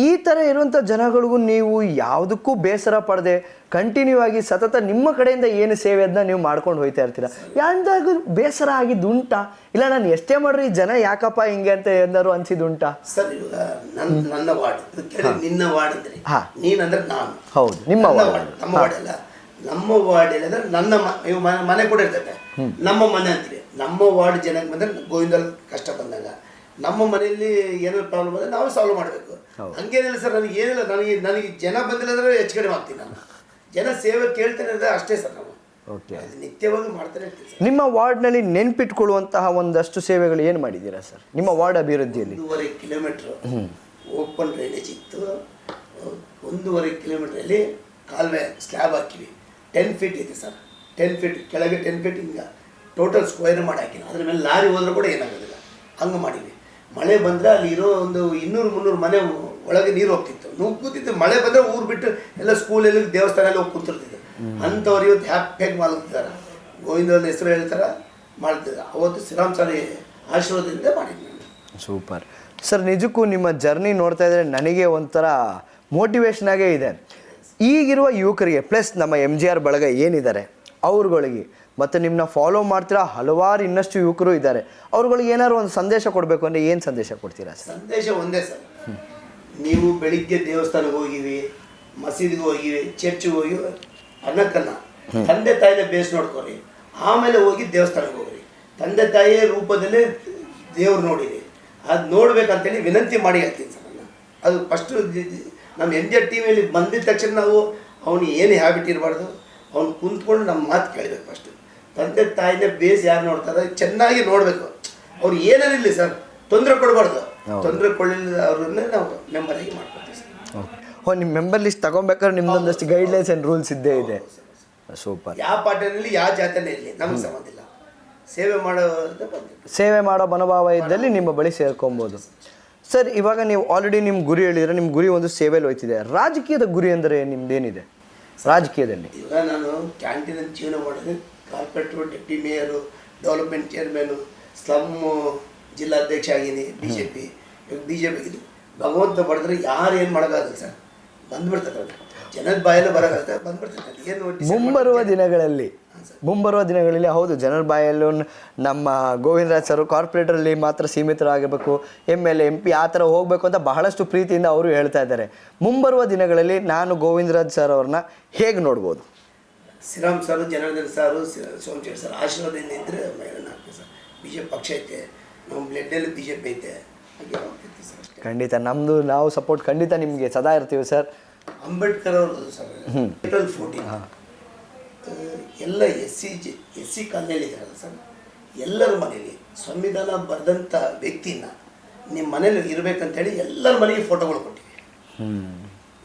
ಈ ಥರ ಇರುವಂಥ ಜನಗಳಿಗೂ ನೀವು ಯಾವುದಕ್ಕೂ ಬೇಸರ ಪಡದೆ ಕಂಟಿನ್ಯೂ ಆಗಿ ಸತತ ನಿಮ್ಮ ಕಡೆಯಿಂದ ಏನು ಸೇವೆ ಅದನ್ನ ನೀವು ಮಾಡ್ಕೊಂಡು ಹೋಗ್ತಾ ಇರ್ತೀರ. ಯಾವ್ದಾಗ ಬೇಸರ ಆಗಿದ್ದು ಉಂಟಾ? ಇಲ್ಲ ನಾನು ಎಷ್ಟೇ ಮಾಡ್ರಿ ಈ ಜನ ಯಾಕಪ್ಪ ಹಿಂಗೆ ಅಂತ ಏನಾದ್ರು ಅನ್ಸಿದ್ದುಂಟಾ? ಸರ್ ಇವಾಗ ನನ್ನ ವಾರ್ಡ್, ನಿನ್ನ ವಾರ್ಡ್ ಅಂದ್ರೆ ನೀನಂದ್ರೆ ನಾನು. ಹೌದು, ನಿಮ್ಮ ವಾರ್ಡ್. ನಮ್ಮ ವಾರ್ಡ್ ಅಲ್ಲ, ನಮ್ಮ ವಾರ್ಡ್ ಹೇಳಿದ್ರೆ ನನ್ನ ಮನೆ ಕೂಡ ಇರ್ತದೆ, ನಮ್ಮ ಮನೆ ಅಂತೀವಿ. ನಮ್ಮ ವಾರ್ಡ್ ಜನಕ್ಕೆ ಬಂದ್ರೆ ಗೋವಿಂದಲ್ಲಿ ಕಷ್ಟ ಬಂದಾಗ ನಮ್ಮ ಮನೆಯಲ್ಲಿ ಏನಾದ್ರು ಪ್ರಾಬ್ಲಮ್ ಬಂದರೆ ನಾವು ಸಾಲ್ವ್ ಮಾಡಬೇಕು. ಹಂಗೇನಿಲ್ಲ ಸರ್, ನನಗೆ ಏನಿಲ್ಲ, ನನಗೆ ಜನ ಬಂದಿಲ್ಲ ಅಂದರೆ ಹೆಚ್ಚು ಕಡಿಮೆ ಆಗ್ತೀನಿ. ನಾನು ಜನ ಸೇವೆ ಕೇಳ್ತೇನೆ ಅಂದರೆ ಅಷ್ಟೇ ಸರ್. ನಾವು ನಿತ್ಯವಾಗಿ ಮಾಡ್ತಾನೆ ಇರ್ತೀವಿ ಸರ್. ನಿಮ್ಮ ವಾರ್ಡ್ನಲ್ಲಿ ನೆನ್ಪಿಟ್ಕೊಳ್ಳುವಂತಹ ಒಂದಷ್ಟು ಸೇವೆಗಳು ಏನು ಮಾಡಿದ್ದೀರಾ ಸರ್ ನಿಮ್ಮ ವಾರ್ಡ್ ಅಭಿವೃದ್ಧಿಯಲ್ಲಿ? 1.5 ಕಿಲೋಮೀಟ್ರ್ ಓಪನ್ ಡ್ರೈನೇಜ್ ಇತ್ತು. 1.5 ಕಿಲೋಮೀಟ್ರಲ್ಲಿ ಕಾಲುವೆ ಸ್ಲ್ಯಾಬ್ ಹಾಕಿವಿ. 10 ಫೀಟ್ ಇದೆ ಸರ್. 10 ಫೀಟ್ ಕೆಳಗೆ 10 ಫೀಟ್ ಹಿಂಗೆ ಟೋಟಲ್ ಸ್ಕ್ವೇರ್ ಮಾಡಿ ಹಾಕಿನಿ. ಅದ್ರ ಮೇಲೆ ಲಾರಿ ಹೋದ್ರೂ ಕೂಡ ಏನಾಗೋದಿಲ್ಲ, ಹಂಗೆ ಮಾಡೀವಿ. ಮಳೆ ಬಂದರೆ ಅಲ್ಲಿ ಇರೋ ಒಂದು 200-300 ಮನೆ ಒಳಗೆ ನೀರು ಹೋಗ್ತಿತ್ತು, ನುಗ್ಗುತ್ತಿತ್ತು. ಮಳೆ ಬಂದರೆ ಊರು ಬಿಟ್ಟು ಎಲ್ಲ ಸ್ಕೂಲಲ್ಲಿ ದೇವಸ್ಥಾನ ಎಲ್ಲ ಹೋಗಿ ಕೂತಿರ್ತಿದ್ರು. ಅಂಥವ್ರು ಇವತ್ತು ಹ್ಯಾಪಿಯಾಗಿ ಮಲಗ್ತಿದ್ದಾರೆ, ಗೋವಿಂದನ ಹೆಸರು ಹೇಳ್ತಾರೆ, ಮಾಡ್ತಿದ್ದಾರೆ. ಅವತ್ತು ಶ್ರೀರಾಮ್ ಸಾರಿ ಆಶೀರ್ವಾದದಿಂದ ಮಾಡಿದ್ವಿ. ಸೂಪರ್ ಸರ್, ನಿಜಕ್ಕೂ ನಿಮ್ಮ ಜರ್ನಿ ನೋಡ್ತಾ ಇದ್ದರೆ ನನಗೆ ಒಂಥರ ಮೋಟಿವೇಶನ್ ಆಗೇ ಇದೆ. ಈಗಿರುವ ಯುವಕರಿಗೆ ಪ್ಲಸ್ ನಮ್ಮ MGR ಬಳಗ ಏನಿದ್ದಾರೆ ಅವ್ರುಗಳಿಗೆ ಮತ್ತು ನಿಮ್ಮನ್ನ ಫಾಲೋ ಮಾಡ್ತಿರೋ ಹಲವಾರು ಇನ್ನಷ್ಟು ಯುವಕರು ಇದ್ದಾರೆ, ಅವ್ರುಗಳಿಗೆ ಏನಾದ್ರು ಒಂದು ಸಂದೇಶ ಕೊಡಬೇಕು ಅಂದರೆ ಏನು ಸಂದೇಶ ಕೊಡ್ತೀರಾ ಸರ್? ಸಂದೇಶ ಒಂದೇ ಸರ್, ನೀವು ಬೆಳಿಗ್ಗೆ ದೇವಸ್ಥಾನಕ್ಕೆ ಹೋಗಿವಿ, ಮಸೀದಿಗೆ ಹೋಗಿವಿ, ಚರ್ಚ್ಗೆ ಹೋಗಿ ಅನ್ನಕ್ಕನ್ನ ತಂದೆ ತಾಯಿನ ಬೇಸ್ ನೋಡ್ಕೊರಿ, ಆಮೇಲೆ ಹೋಗಿ ದೇವಸ್ಥಾನಕ್ಕೆ ಹೋಗ್ರಿ. ತಂದೆ ತಾಯಿಯ ರೂಪದಲ್ಲೇ ದೇವ್ರು ನೋಡಿರಿ, ಅದು ನೋಡ್ಬೇಕಂತೇಳಿ ವಿನಂತಿ ಮಾಡಿ ಹೇಳ್ತೀನಿ ಸರ್ ನಾನು. ಅದು ಫಸ್ಟು ನಮ್ಮ MGR ಟಿವಿಯಲ್ಲಿ ಬಂದಿದ ತಕ್ಷಣ ನಾವು ಅವನು ಏನು ಹ್ಯಾಬಿಟ್ ಇರಬಾರ್ದು, ಅವ್ನು ಕುಂತ್ಕೊಂಡು ನಮ್ಮ ಮಾತು ಕೇಳಬೇಕು. ಫಸ್ಟು ತಂದೆ ತಾಯಿನ ಬೇಸ್ ಯಾರು ನೋಡ್ತಾರೆ ಚೆನ್ನಾಗಿ ನೋಡಬೇಕು. ಅವ್ರು ಏನೇನಿಲ್ಲ ಸರ್, ತೊಂದರೆ ಕೊಡಬಾರ್ದು, ತೊಂದರೆ ಕೊಡಲಿಲ್ಲ ಅವ್ರನ್ನೇ ನಾವು ಮೆಂಬರಾಗಿ ಮಾಡ್ಕೊತೀವಿ ಸರ್. ನಿಮ್ಮ ಮೆಂಬರ್ ಲಿಸ್ಟ್ ತಗೊಬೇಕಾದ್ರೆ ನಿಮ್ದೊಂದಷ್ಟು ಗೈಡ್ಲೈನ್ಸ್ ಆ್ಯಂಡ್ ರೂಲ್ಸ್ ಇದ್ದೇ ಇದೆ. ಸೂಪರ್. ಯಾವ ಪಾಠದಲ್ಲಿ ಯಾವ ಜಾತಿನೇ ಇರಲಿ ನಮಗೆ ಸಂಬಂಧ ಇಲ್ಲ, ಸೇವೆ ಸೇವೆ ಮಾಡೋ ಮನೋಭಾವ ಇದ್ದಲ್ಲಿ ನಿಮ್ಮ ಬಳಿ ಸೇರ್ಕೊಬೋದು ಸರ್. ಇವಾಗ ನೀವು ಆಲ್ರೆಡಿ ನಿಮ್ಮ ಗುರಿ ಹೇಳಿದರೆ, ನಿಮ್ಮ ಗುರಿ ಒಂದು ಸೇವೆಯಲ್ಲಿ ಹೋಯ್ತಿದೆ. ರಾಜಕೀಯದ ಗುರಿ ಅಂದರೆ ನಿಮ್ದೇನಿದೆ ರಾಜಕೀಯದಲ್ಲಿ? ಈಗ ನಾನು ಕ್ಯಾಂಟೀನಲ್ಲಿ ಜೀವನ ಮಾಡಿದ್ರೆ, corporator, deputy mayor, development chairman, slum ಜಿಲ್ಲಾಧ್ಯಕ್ಷ ಆಗೀನಿ, BJP. ಇವಾಗ BJP ಇದು ಭಗವಂತ ಬಡಿದ್ರೆ ಯಾರು ಏನು ಮಾಡೋಕ್ಕಾಗಲ್ಲ ಸರ್, ಬಂದ್ಬಿಡ್ತದೆ ಜನದ ಬಾಯಲ್ಲೂ ಬರೋಕ್ಕಾಗುತ್ತೆ, ಬಂದ್ಬಿಡ್ತದೆ. ಏನು ಮುಂಬರುವ ದಿನಗಳಲ್ಲಿ ಹೌದು, ಜನರ ಬಾಯಲ್ಲೂ ನಮ್ಮ ಗೋವಿಂದರಾಜ್ ಸರ್ ಕಾರ್ಪೊರೇಟರಲ್ಲಿ ಮಾತ್ರ ಸೀಮಿತರಾಗಬೇಕು, MLA MP ಆ ಥರ ಹೋಗಬೇಕು ಅಂತ ಬಹಳಷ್ಟು ಪ್ರೀತಿಯಿಂದ ಅವರು ಹೇಳ್ತಾ ಇದ್ದಾರೆ. ಮುಂಬರುವ ದಿನಗಳಲ್ಲಿ ನಾನು ಗೋವಿಂದರಾಜ್ ಸರ್ ಅವ್ರನ್ನ ಹೇಗೆ ನೋಡ್ಬೋದು? ಶ್ರೀರಾಮ್ ಸರ್, ಜನಾರ್ದನ್ ಸಾರು, ಸೋಮಶೇಖರ್ ಸರ್ ಆಶೀರ್ವಾದದಿಂದ ಇದ್ದರೆ ಮೇಲನ್ನ ಆಗ್ತದೆ ಸರ್. BJP ಪಕ್ಷ ಐತೆ, ನಮ್ಮ ಬ್ಲಡ್ಡಲ್ಲಿ BJP ಐತೆ, ಹಾಗೆ ಹೋಗ್ತೈತಿ ಸರ್. ಖಂಡಿತ ನಾವು ಸಪೋರ್ಟ್ ಖಂಡಿತ ನಿಮಗೆ ಸದಾ ಇರ್ತೀವಿ ಸರ್. ಅಂಬೇಡ್ಕರ್ ಅವರು ಸರ್ April 14 ಎಲ್ಲ SC ಕಾಲನಿಯಲ್ಲಿ ಇದ್ದಾರಲ್ಲ ಸರ್, ಎಲ್ಲರ ಮನೇಲಿ ಸಂವಿಧಾನ ಬರೆದಂಥ ವ್ಯಕ್ತಿನ ನಿಮ್ಮ ಮನೇಲಿ ಇರಬೇಕಂತೇಳಿ ಎಲ್ಲರ ಮನೆಗೆ ಫೋಟೋಗಳು ಕೊಟ್ಟಿವಿ.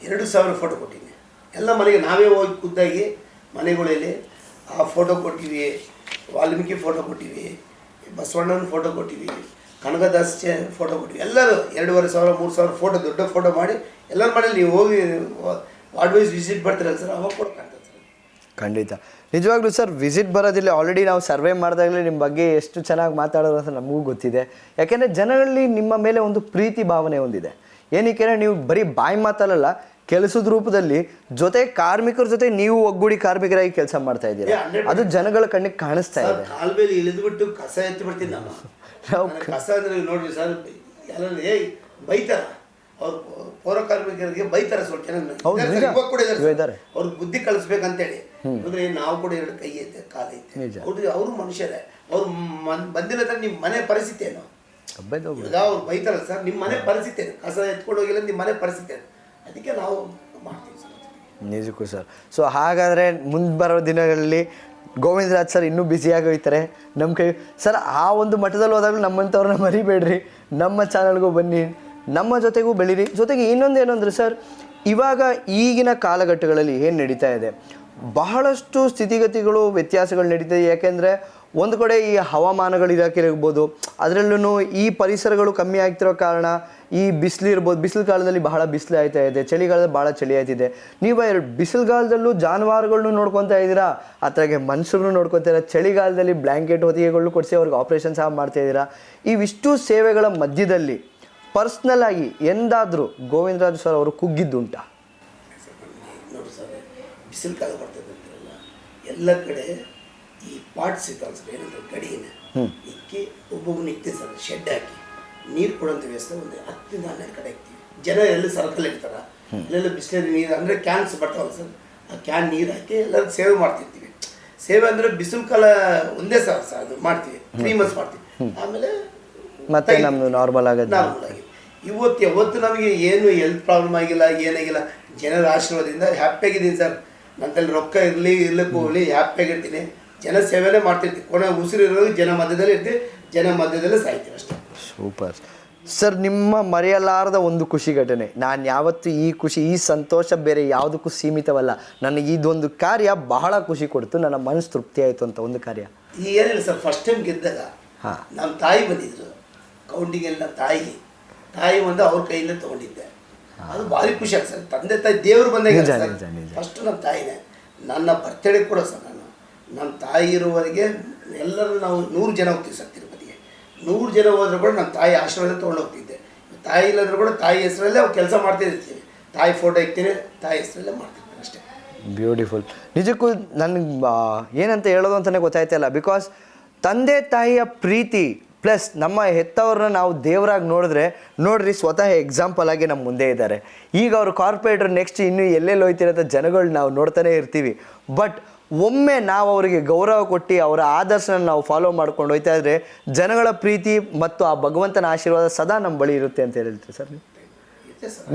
2000 ಫೋಟೋ ಕೊಟ್ಟಿವಿ. ಎಲ್ಲ ಮನೆಗೆ ನಾವೇ ಹೋಗಿ ಖುದ್ದಾಗಿ ಮನೆಗಳಲ್ಲಿ ಆ ಫೋಟೋ ಕೊಟ್ಟಿವಿ, ವಾಲ್ಮೀಕಿ ಫೋಟೋ ಕೊಟ್ಟಿವಿ, ಬಸವಣ್ಣನ ಫೋಟೋ ಕೊಟ್ಟಿವಿ, ಕನಕದಾಸ್ ಫೋಟೋ ಕೊಟ್ಟಿವಿ. ಎಲ್ಲರೂ 2500-3000 ಫೋಟೋ ದೊಡ್ಡ ಫೋಟೋ ಮಾಡಿ ಎಲ್ಲರ ಮನೇಲಿ ನೀವು ಹೋಗಿ ವಾರ್ಡ್ ವೈಸ್ ವಿಸಿಟ್ ಬರ್ತೀರಲ್ಲ ಸರ್, ಅವಾಗ ಕೂಡ ಕಾಣ್ತದೆ ಸರ್. ಖಂಡಿತ ನಿಜವಾಗ್ಲೂ ಸರ್, ವಿಸಿಟ್ ಬರೋದಿಲ್ಲ. ಆಲ್ರೆಡಿ ನಾವು ಸರ್ವೆ ಮಾಡಿದಾಗಲೇ ನಿಮ್ಮ ಬಗ್ಗೆ ಎಷ್ಟು ಚೆನ್ನಾಗಿ ಮಾತಾಡೋದು ಅಂತ ನಮಗೂ ಗೊತ್ತಿದೆ. ಯಾಕೆಂದರೆ ಜನರಲ್ಲಿ ನಿಮ್ಮ ಮೇಲೆ ಒಂದು ಪ್ರೀತಿ ಭಾವನೆ ಹೊಂದಿದೆ. ಏನಕ್ಕೆ ನೀವು ಬರೀ ಬಾಯಿ ಮಾತಲ್ಲ, ಕೆಲಸದ ರೂಪದಲ್ಲಿ ಜೊತೆ ಕಾರ್ಮಿಕರ ಜೊತೆ ನೀವು ಒಗ್ಗೂಡಿ ಕಾರ್ಮಿಕರಾಗಿ ಕೆಲಸ ಮಾಡ್ತಾ ಇದ್ದೀರಾ, ಅದು ಜನಗಳ ಕಣ್ಣಿಗೆ ಕಾಣಿಸ್ತಾ ಇದೆ. ಕಾಲ್ಬೇಲಿ ಇಳಿದ್ಬಿಟ್ಟು ಕಸ ಎತ್ತಿ ಬಿಡ್ತೀನಿ ನಾನು. ಕಸ ಅಂದರೆ ನೋಡ್ರಿ ಸರ್, ಎಲ್ಲ ಬೈತಾರ, ಅವ್ರು ಪೌರ ಕಾರ್ಮಿಕರಿಗೆ ಬೈತಾರೆ ಸ್ವಲ್ಪ ಜನ, ಅವ್ರಿಗೆ ಬುದ್ಧಿ ಕಲಿಸ್ಬೇಕಂತೇಳಿ. ಅಂದ್ರೆ ನಾವು ಕೂಡ 2 ಕೈ ಐತೆ, ಕಾಲು ಐತೆ, ಅವರು ಮನುಷ್ಯರೇ. ಅವ್ರು ಬಂದಿಲ್ಲ ಅಂದ್ರೆ ನಿಮ್ಮ ಮನೆ ಪರಿಸ್ಥಿತಿ ಏನು? ಈಗ ಅವ್ರು ಬೈತಾರಲ್ಲ ಸರ್, ನಿಮ್ಮ ಮನೆ ಪರಿಸ್ಥಿತಿ ಏನು? ಕಸ ಎತ್ಕೊಂಡು ಹೋಗಿಲ್ಲ, ನಿಮ್ಮ ಮನೆ ಪರಿಸ್ಥಿತಿ ಏನು? ಅದಕ್ಕೆ ನಾವು ಮಾಡ್ತೀವಿ ಸರ್. ನಿಜಕ್ಕೂ ಸರ್. ಸೊ ಹಾಗಾದರೆ ಮುಂದೆ ಬರೋ ದಿನಗಳಲ್ಲಿ ಗೋವಿಂದರಾಜ್ ಸರ್ ಇನ್ನೂ ಬ್ಯುಸಿಯಾಗಿ ಹೋಗ್ತಾರೆ ನಮ್ಮ ಕೈ ಸರ್. ಆ ಒಂದು ಮಟ್ಟದಲ್ಲಿ ಹೋದಾಗಲೂ ನಮ್ಮಂಥವ್ರನ್ನ ಮರಿಬೇಡ್ರಿ, ನಮ್ಮ ಚಾನಲ್ಗೂ ಬನ್ನಿ, ನಮ್ಮ ಜೊತೆಗೂ ಬೆಳೀರಿ. ಜೊತೆಗೆ ಇನ್ನೊಂದೇನು ಅಂದರೆ ಸರ್, ಇವಾಗ ಈಗಿನ ಕಾಲಘಟ್ಟಗಳಲ್ಲಿ ಏನು ನಡೀತಾ ಇದೆ, ಬಹಳಷ್ಟು ಸ್ಥಿತಿಗತಿಗಳು ವ್ಯತ್ಯಾಸಗಳು ನಡೀತದೆ. ಯಾಕೆಂದರೆ ಒಂದು ಕಡೆ ಈ ಹವಾಮಾನಗಳು ಇಲಾಖೆ ಇರ್ಬೋದು, ಅದರಲ್ಲೂ ಈ ಪರಿಸರಗಳು ಕಮ್ಮಿ ಆಗ್ತಿರೋ ಕಾರಣ ಈ ಬಿಸಿಲು ಇರ್ಬೋದು. ಬಿಸಿಲು ಕಾಲದಲ್ಲಿ ಬಹಳ ಬಿಸಿಲು ಆಯ್ತಾ ಇದೆ, ಚಳಿಗಾಲದಲ್ಲಿ ಭಾಳ ಚಳಿ ಆಯ್ತಿದೆ. ನೀವು ಬಿಸಿಲುಗಾಲದಲ್ಲೂ ಜಾನುವಾರುಗಳನ್ನೂ ನೋಡ್ಕೊತಾ ಇದ್ದೀರಾ, ಅತ್ಲಾಗೆ ಮನುಷ್ಯರನ್ನು ನೋಡ್ಕೊತಾ ಇದ್ದೀರಾ. ಚಳಿಗಾಲದಲ್ಲಿ ಬ್ಲ್ಯಾಂಕೆಟ್ ಹೊದಿಗೆಗಳನ್ನು ಕೊಡಿಸಿ ಅವ್ರಿಗೆ ಆಪ್ರೇಷನ್ ಸಹ ಮಾಡ್ತಾ ಇದ್ದೀರಾ. ಇವಿಷ್ಟು ಸೇವೆಗಳ ಮಧ್ಯದಲ್ಲಿ ಪರ್ಸ್ನಲ್ ಆಗಿ ಎಂದಾದರೂ ಗೋವಿಂದರಾಜ್ ಸರ್ ಅವರು ಕುಗ್ಗಿದ್ದುಂಟಾ? ನೋಡಿ ಸರ್, ಬಿಸಿಲು ಕಾಲ ಬರ್ತದೆ ಅಂತಾರಲ್ಲ, ಎಲ್ಲ ಕಡೆ ಈ ಪಾಟ್ಸ್ ಇರ್ತಾವಲ್ಲ ಸರ್, ಏನಂದ್ರೆ ಗಡಿನ ಇಕ್ಕಿ ಒಬ್ಬೊಬ್ಬನ ಇಕ್ತೀವಿ ಸರ್, ಶೆಡ್ ಹಾಕಿ ನೀರು ಕೊಡೋಂಥ ವ್ಯವಸ್ಥೆ ಒಂದು 10-12 ಕಡೆ ಇಕ್ತೀವಿ. ಜನ ಎಲ್ಲಿ ಸರ್ಕಲ್ ಇರ್ತಾರ, ಅಲ್ಲೆಲ್ಲ ಬಿಸಿಲಲ್ಲಿ ನೀರು ಅಂದರೆ ಕ್ಯಾನ್ಸ್ ಬರ್ತಾವಲ್ಲ ಸರ್, ಆ ಕ್ಯಾನ್ ನೀರು ಹಾಕಿ ಎಲ್ಲರೂ ಸೇವೆ ಮಾಡ್ತಿರ್ತೀವಿ. ಸೇವೆ ಅಂದರೆ ಬಿಸಿಲು ಕಾಲ ಒಂದೇ ಸರ್ ಅದು ಮಾಡ್ತೀವಿ, 3 months ಮಾಡ್ತೀವಿ. ಆಮೇಲೆ ಮತ್ತೆ ನಮ್ಮದು ನಾರ್ಮಲ್ ಆಗಿ ಇವತ್ತು ನಮಗೆ ಏನು ಹೆಲ್ತ್ ಪ್ರಾಬ್ಲಮ್ ಆಗಿಲ್ಲ, ಏನಾಗಿಲ್ಲ. ಜನರ ಆಶೀರ್ವಾದದಿಂದ ಹ್ಯಾಪಿಯಾಗಿದ್ದೀನಿ ಸರ್. ನನ್ನಲ್ಲಿ ರೊಕ್ಕ ಇರ್ಲಿಕ್ಕೂ ಹೋಗಲಿ ಹ್ಯಾಪಿಯಾಗಿರ್ತೀನಿ. ಜನ ಸೇವೆನೇ ಮಾಡ್ತಿರ್ತೀವಿ. ಕೊನೆ ಉಸಿರು ಇರೋದು ಜನ ಮಧ್ಯದಲ್ಲಿ ಇರ್ತೀವಿ, ಜನ ಮಧ್ಯದಲ್ಲೇ ಸಾಯ್ತೀವಿ ಅಷ್ಟೇ. Super sir. ನಿಮ್ಮ ಮರೆಯಲಾರದ ಒಂದು ಖುಷಿ ಘಟನೆ, ನಾನು ಯಾವತ್ತು ಈ ಖುಷಿ ಈ ಸಂತೋಷ ಬೇರೆ ಯಾವುದಕ್ಕೂ ಸೀಮಿತವಲ್ಲ, ನನಗೆ ಇದೊಂದು ಕಾರ್ಯ ಬಹಳ ಖುಷಿ ಕೊಡ್ತು, ನನ್ನ ಮನಸ್ಸು ತೃಪ್ತಿ ಆಯಿತು ಅಂತ ಒಂದು ಕಾರ್ಯ? ಈ ಏನಿಲ್ಲ ಸರ್, ಫಸ್ಟ್ ಟೈಮ್ ಗೆದ್ದಾಗ ಹಾಂ ನಮ್ಮ ತಾಯಿ ಬಂದಿದ್ರು ಕೌಂಟಿಂಗಲ್ಲಿ. ನಮ್ಮ ತಾಯಿ ಒಂದು ಅವ್ರ ಕೈಯಿಂದ ತೊಗೊಂಡಿದ್ದೆ. ಅದು ಭಾರಿ ಖುಷಿ ಆಗ್ತದೆ ಸರ್. ತಂದೆ ತಾಯಿ ದೇವರು ಬಂದಾಗ ನಿಜ, ಸರ್ ನಿಜ, ನಿಜ. ಫಸ್ಟ್ ನಮ್ಮ ತಾಯಿನೇ. ನನ್ನ ಬರ್ತಡೇ ಕೂಡ ಸರ್ ನಮ್ಮ ತಾಯಿ ಇರುವವರೆಗೆ ಎಲ್ಲರೂ ನಾವು 100 ಜನ ಹೋಗ್ತೀವಿ ಸರ್ ತಿರುಪತಿಗೆ. 100 ಜನ ಹೋದ್ರೆ ಕೂಡ ನಮ್ಮ ತಾಯಿ ಆಶೀರ್ವಾದ ತೊಗೊಂಡು ಹೋಗ್ತಿದ್ದೆ. ತಾಯಿ ಇಲ್ಲಂದ್ರೂ ಕೂಡ ತಾಯಿ ಹೆಸರಲ್ಲೇ ಅವ್ರು ಕೆಲಸ ಮಾಡ್ತಿರ್ತೀವಿ. ತಾಯಿ ಫೋಟೋ ಇಕ್ತೀನಿ, ತಾಯಿ ಹೆಸರಲ್ಲೇ ಮಾಡ್ತಿರ್ತೀನಿ ಅಷ್ಟೇ. ಬ್ಯೂಟಿಫುಲ್. ನಿಜಕ್ಕೂ ನನಗೆ ಏನಂತ ಹೇಳೋದು ಅಂತಲೇ ಗೊತ್ತಾಯ್ತಲ್ಲ. ಬಿಕಾಸ್ ತಂದೆ ತಾಯಿಯ ಪ್ರೀತಿ ಪ್ಲಸ್ ನಮ್ಮ ಹೆತ್ತವ್ರನ್ನ ನಾವು ದೇವರಾಗಿ ನೋಡ್ರಿ ಸ್ವತಃ ಎಕ್ಸಾಂಪಲ್ ಆಗಿ ನಮ್ಮ ಮುಂದೆ ಇದ್ದಾರೆ. ಈಗ ಅವರು ಕಾರ್ಪೊರೇಟರ್ ನೆಕ್ಸ್ಟ್ ಇನ್ನೂ ಎಲ್ಲೆಲ್ಲಿ ಹೋಯ್ತಿರೋ ಜನಗಳು ನಾವು ನೋಡ್ತಾನೆ ಇರ್ತೀವಿ. ಬಟ್ ಒಮ್ಮೆ ನಾವು ಅವರಿಗೆ ಗೌರವ ಕೊಟ್ಟು ಅವರ ಆದರ್ಶನ ನಾವು ಫಾಲೋ ಮಾಡ್ಕೊಂಡು ಹೋಯ್ತಾ ಇದ್ರೆ ಜನಗಳ ಪ್ರೀತಿ ಮತ್ತು ಆ ಭಗವಂತನ ಆಶೀರ್ವಾದ ಸದಾ ನಮ್ಮ ಬಳಿ ಇರುತ್ತೆ ಅಂತ ಹೇಳ್ತೀವಿ ಸರ್.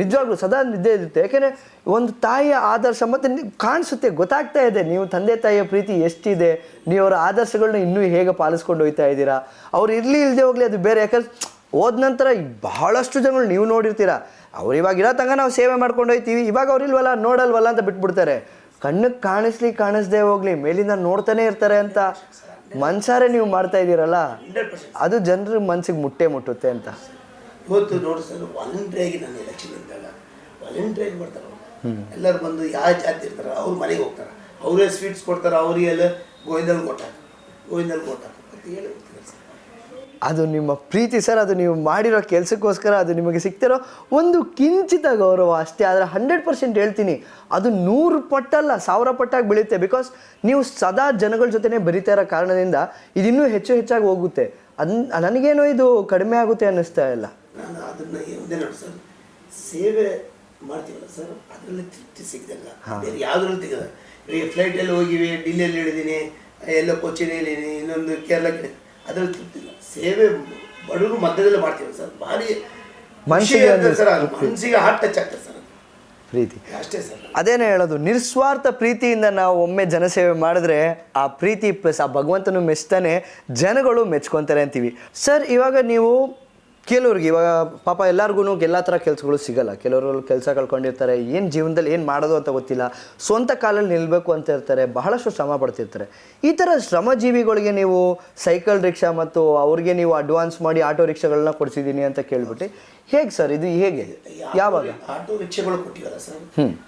ನಿಜವಾಗ್ಲೂ ಸದಾ ನಿದ್ದೆ ಇರುತ್ತೆ. ಯಾಕೆಂದರೆ ಒಂದು ತಾಯಿಯ ಆದರ್ಶ ಮತ್ತು ಕಾಣಿಸುತ್ತೆ, ಗೊತ್ತಾಗ್ತಾ ಇದೆ ನೀವು ತಂದೆ ತಾಯಿಯ ಪ್ರೀತಿ ಎಷ್ಟಿದೆ, ನೀವು ಅವರ ಆದರ್ಶಗಳನ್ನ ಇನ್ನೂ ಹೇಗೆ ಪಾಲಿಸ್ಕೊಂಡು ಹೋಗ್ತಾ ಇದ್ದೀರಾ. ಅವ್ರು ಇರಲಿ ಇಲ್ಲದೆ ಹೋಗಲಿ ಅದು ಬೇರೆ. ಯಾಕಂದ್ರೆ ಹೋದ ನಂತರ ಬಹಳಷ್ಟು ಜನಗಳು ನೀವು ನೋಡಿರ್ತೀರ, ಅವ್ರು ಇವಾಗ ಇರೋ ತನಕ ನಾವು ಸೇವೆ ಮಾಡ್ಕೊಂಡು ಹೋಗ್ತೀವಿ, ಇವಾಗ ಅವ್ರು ಇಲ್ವಲ್ಲ ನೋಡಲ್ವಲ್ಲ ಅಂತ ಬಿಟ್ಬಿಡ್ತಾರೆ. ಕಣ್ಣಿಗೆ ಕಾಣಿಸ್ದೇ ಹೋಗ್ಲಿ ಮೇಲಿಂದ ನೋಡ್ತಾನೆ ಇರ್ತಾರೆ ಅಂತ ಮನ್ಸಾರೆ ನೀವು ಮಾಡ್ತಾ ಇದ್ದೀರಲ್ಲ, ಅದು ಜನರ ಮನ್ಸಿಗೆ ಮುಟ್ಟುತ್ತೆ ಅಂತ. ಇವತ್ತು ನೋಡಿ ಸರ್, ವಾಲಂಟ್ರಿಯಾಗಿ ನಾನು ಎಲೆಕ್ಷನ್ ಇದ್ದಾಗ ವಾಲಂಟ್ರಿಯಾಗಿ ಬರ್ತಾರೆ ಅವರು. ಎಲ್ಲರೂ ಬಂದು ಯಾವ ಜಾತಿ ಇರ್ತಾರೆ ಅವ್ರ ಮನೆಗೆ ಹೋಗ್ತಾರೆ, ಅವರೇ ಸ್ವೀಟ್ಸ್ ಕೊಡ್ತಾರೆ, ಅವರಿಗೆಲ್ಲ ಗೋವಿಂದಲ್ಲಿ ಕೊಟ್ಟ ಅಂತ ಹೇಳಿ ಹೋಗ್ತಾರೆ ಸರ್. ಅದು ನಿಮ್ಮ ಪ್ರೀತಿ ಸರ್. ಅದು ನೀವು ಮಾಡಿರೋ ಕೆಲಸಕ್ಕೋಸ್ಕರ ಅದು ನಿಮಗೆ ಸಿಗ್ತಿರೋ ಒಂದು ಕಿಂಚಿತ ಗೌರವ ಅಷ್ಟೇ. ಆದರೆ 100% ಹೇಳ್ತೀನಿ, ಅದು 100 ಪಟ್ಟಲ್ಲ 1000 ಪಟ್ಟಾಗಿ ಬೆಳೆಯುತ್ತೆ. ಬಿಕಾಸ್ ನೀವು ಸದಾ ಜನಗಳ ಜೊತೆನೇ ಬರೀತಾ ಇರೋ ಕಾರಣದಿಂದ ಇದಿನ್ನೂ ಹೆಚ್ಚಾಗಿ ಹೋಗುತ್ತೆ. ನನಗೇನೋ ಇದು ಕಡಿಮೆ ಆಗುತ್ತೆ ಅನ್ನಿಸ್ತಾ ಇಲ್ಲ. ನಾನು ಅದನ್ನು ಒಂದೇ ನೋಡಿ ಸರ್, ಸೇವೆ ಮಾಡ್ತೀವಲ್ಲ ಸರ್, ಅದರಲ್ಲಿ ತೃಪ್ತಿ ಸಿಗ್ದಂಗ ಬೇರೆ ಯಾವುದ್ರಲ್ಲಿ ತೆಗೆದ. ಈಗ ಫ್ಲೈಟಲ್ಲಿ ಹೋಗಿವಿ, ಡಿಲ್ಲಿಯಲ್ಲಿ ಇಳಿದೀನಿ, ಎಲ್ಲ ಕೊಚ್ಚಿನಲ್ಲಿ ಇನ್ನೊಂದು ಕೇರಳಕ್ಕೆ, ಅದರಲ್ಲಿ ತೃಪ್ತಿ ಇಲ್ಲ. ಸೇವೆ ಬಡವರು ಮಧ್ಯದಲ್ಲೇ ಮಾಡ್ತೀವಿ ಸರ್, ಭಾರಿ ಮನಸ್ಸಿಗೆ ಸರ್, ಮನಸ್ಸಿಗೆ ಹಾರ್ಟ್ ಟಚ್ ಆಗ್ತದೆ ಸರ್ ಪ್ರೀತಿ ಅಷ್ಟೇ ಸರ್. ಅದೇನೇ ಹೇಳೋದು, ನಿಸ್ವಾರ್ಥ ಪ್ರೀತಿಯಿಂದ ನಾವು ಒಮ್ಮೆ ಜನಸೇವೆ ಮಾಡಿದ್ರೆ ಆ ಪ್ರೀತಿ ಪ್ಲಸ್ ಆ ಭಗವಂತನು ಮೆಚ್ತಾನೆ, ಜನಗಳು ಮೆಚ್ಕೊತಾರೆ ಅಂತೀವಿ ಸರ್. ಇವಾಗ ನೀವು ಕೆಲವ್ರಿಗೆ ಇವಾಗ ಪಾಪ ಎಲ್ಲರಿಗೂ ಎಲ್ಲ ಥರ ಕೆಲಸಗಳು ಸಿಗಲ್ಲ. ಕೆಲವರು ಕೆಲಸ ಕಳ್ಕೊಂಡಿರ್ತಾರೆ, ಏನು ಜೀವನದಲ್ಲಿ ಏನು ಮಾಡೋದು ಅಂತ ಗೊತ್ತಿಲ್ಲ, ಸ್ವಂತ ಕಾಲಲ್ಲಿ ನಿಲ್ಲಬೇಕು ಅಂತ ಇರ್ತಾರೆ, ಬಹಳಷ್ಟು ಶ್ರಮ ಪಡ್ತಿರ್ತಾರೆ. ಈ ಥರ ಶ್ರಮಜೀವಿಗಳಿಗೆ ನೀವು ಸೈಕಲ್ ರಿಕ್ಷಾ ಮತ್ತು ಅವ್ರಿಗೆ ನೀವು ಅಡ್ವಾನ್ಸ್ ಮಾಡಿ ಆಟೋ ರಿಕ್ಷಾಗಳನ್ನ ಕೊಡಿಸಿದ್ದೀನಿ ಅಂತ ಕೇಳ್ಬಿಟ್ಟು ಹೇಗೆ ಸರ್ ಇದು ಹೇಗೆ ಯಾವಾಗ? ಆಟೋ ರಿಕ್ಷಾಗಳು ಕೊಟ್ಟಿವಲ್ಲ ಸರ್,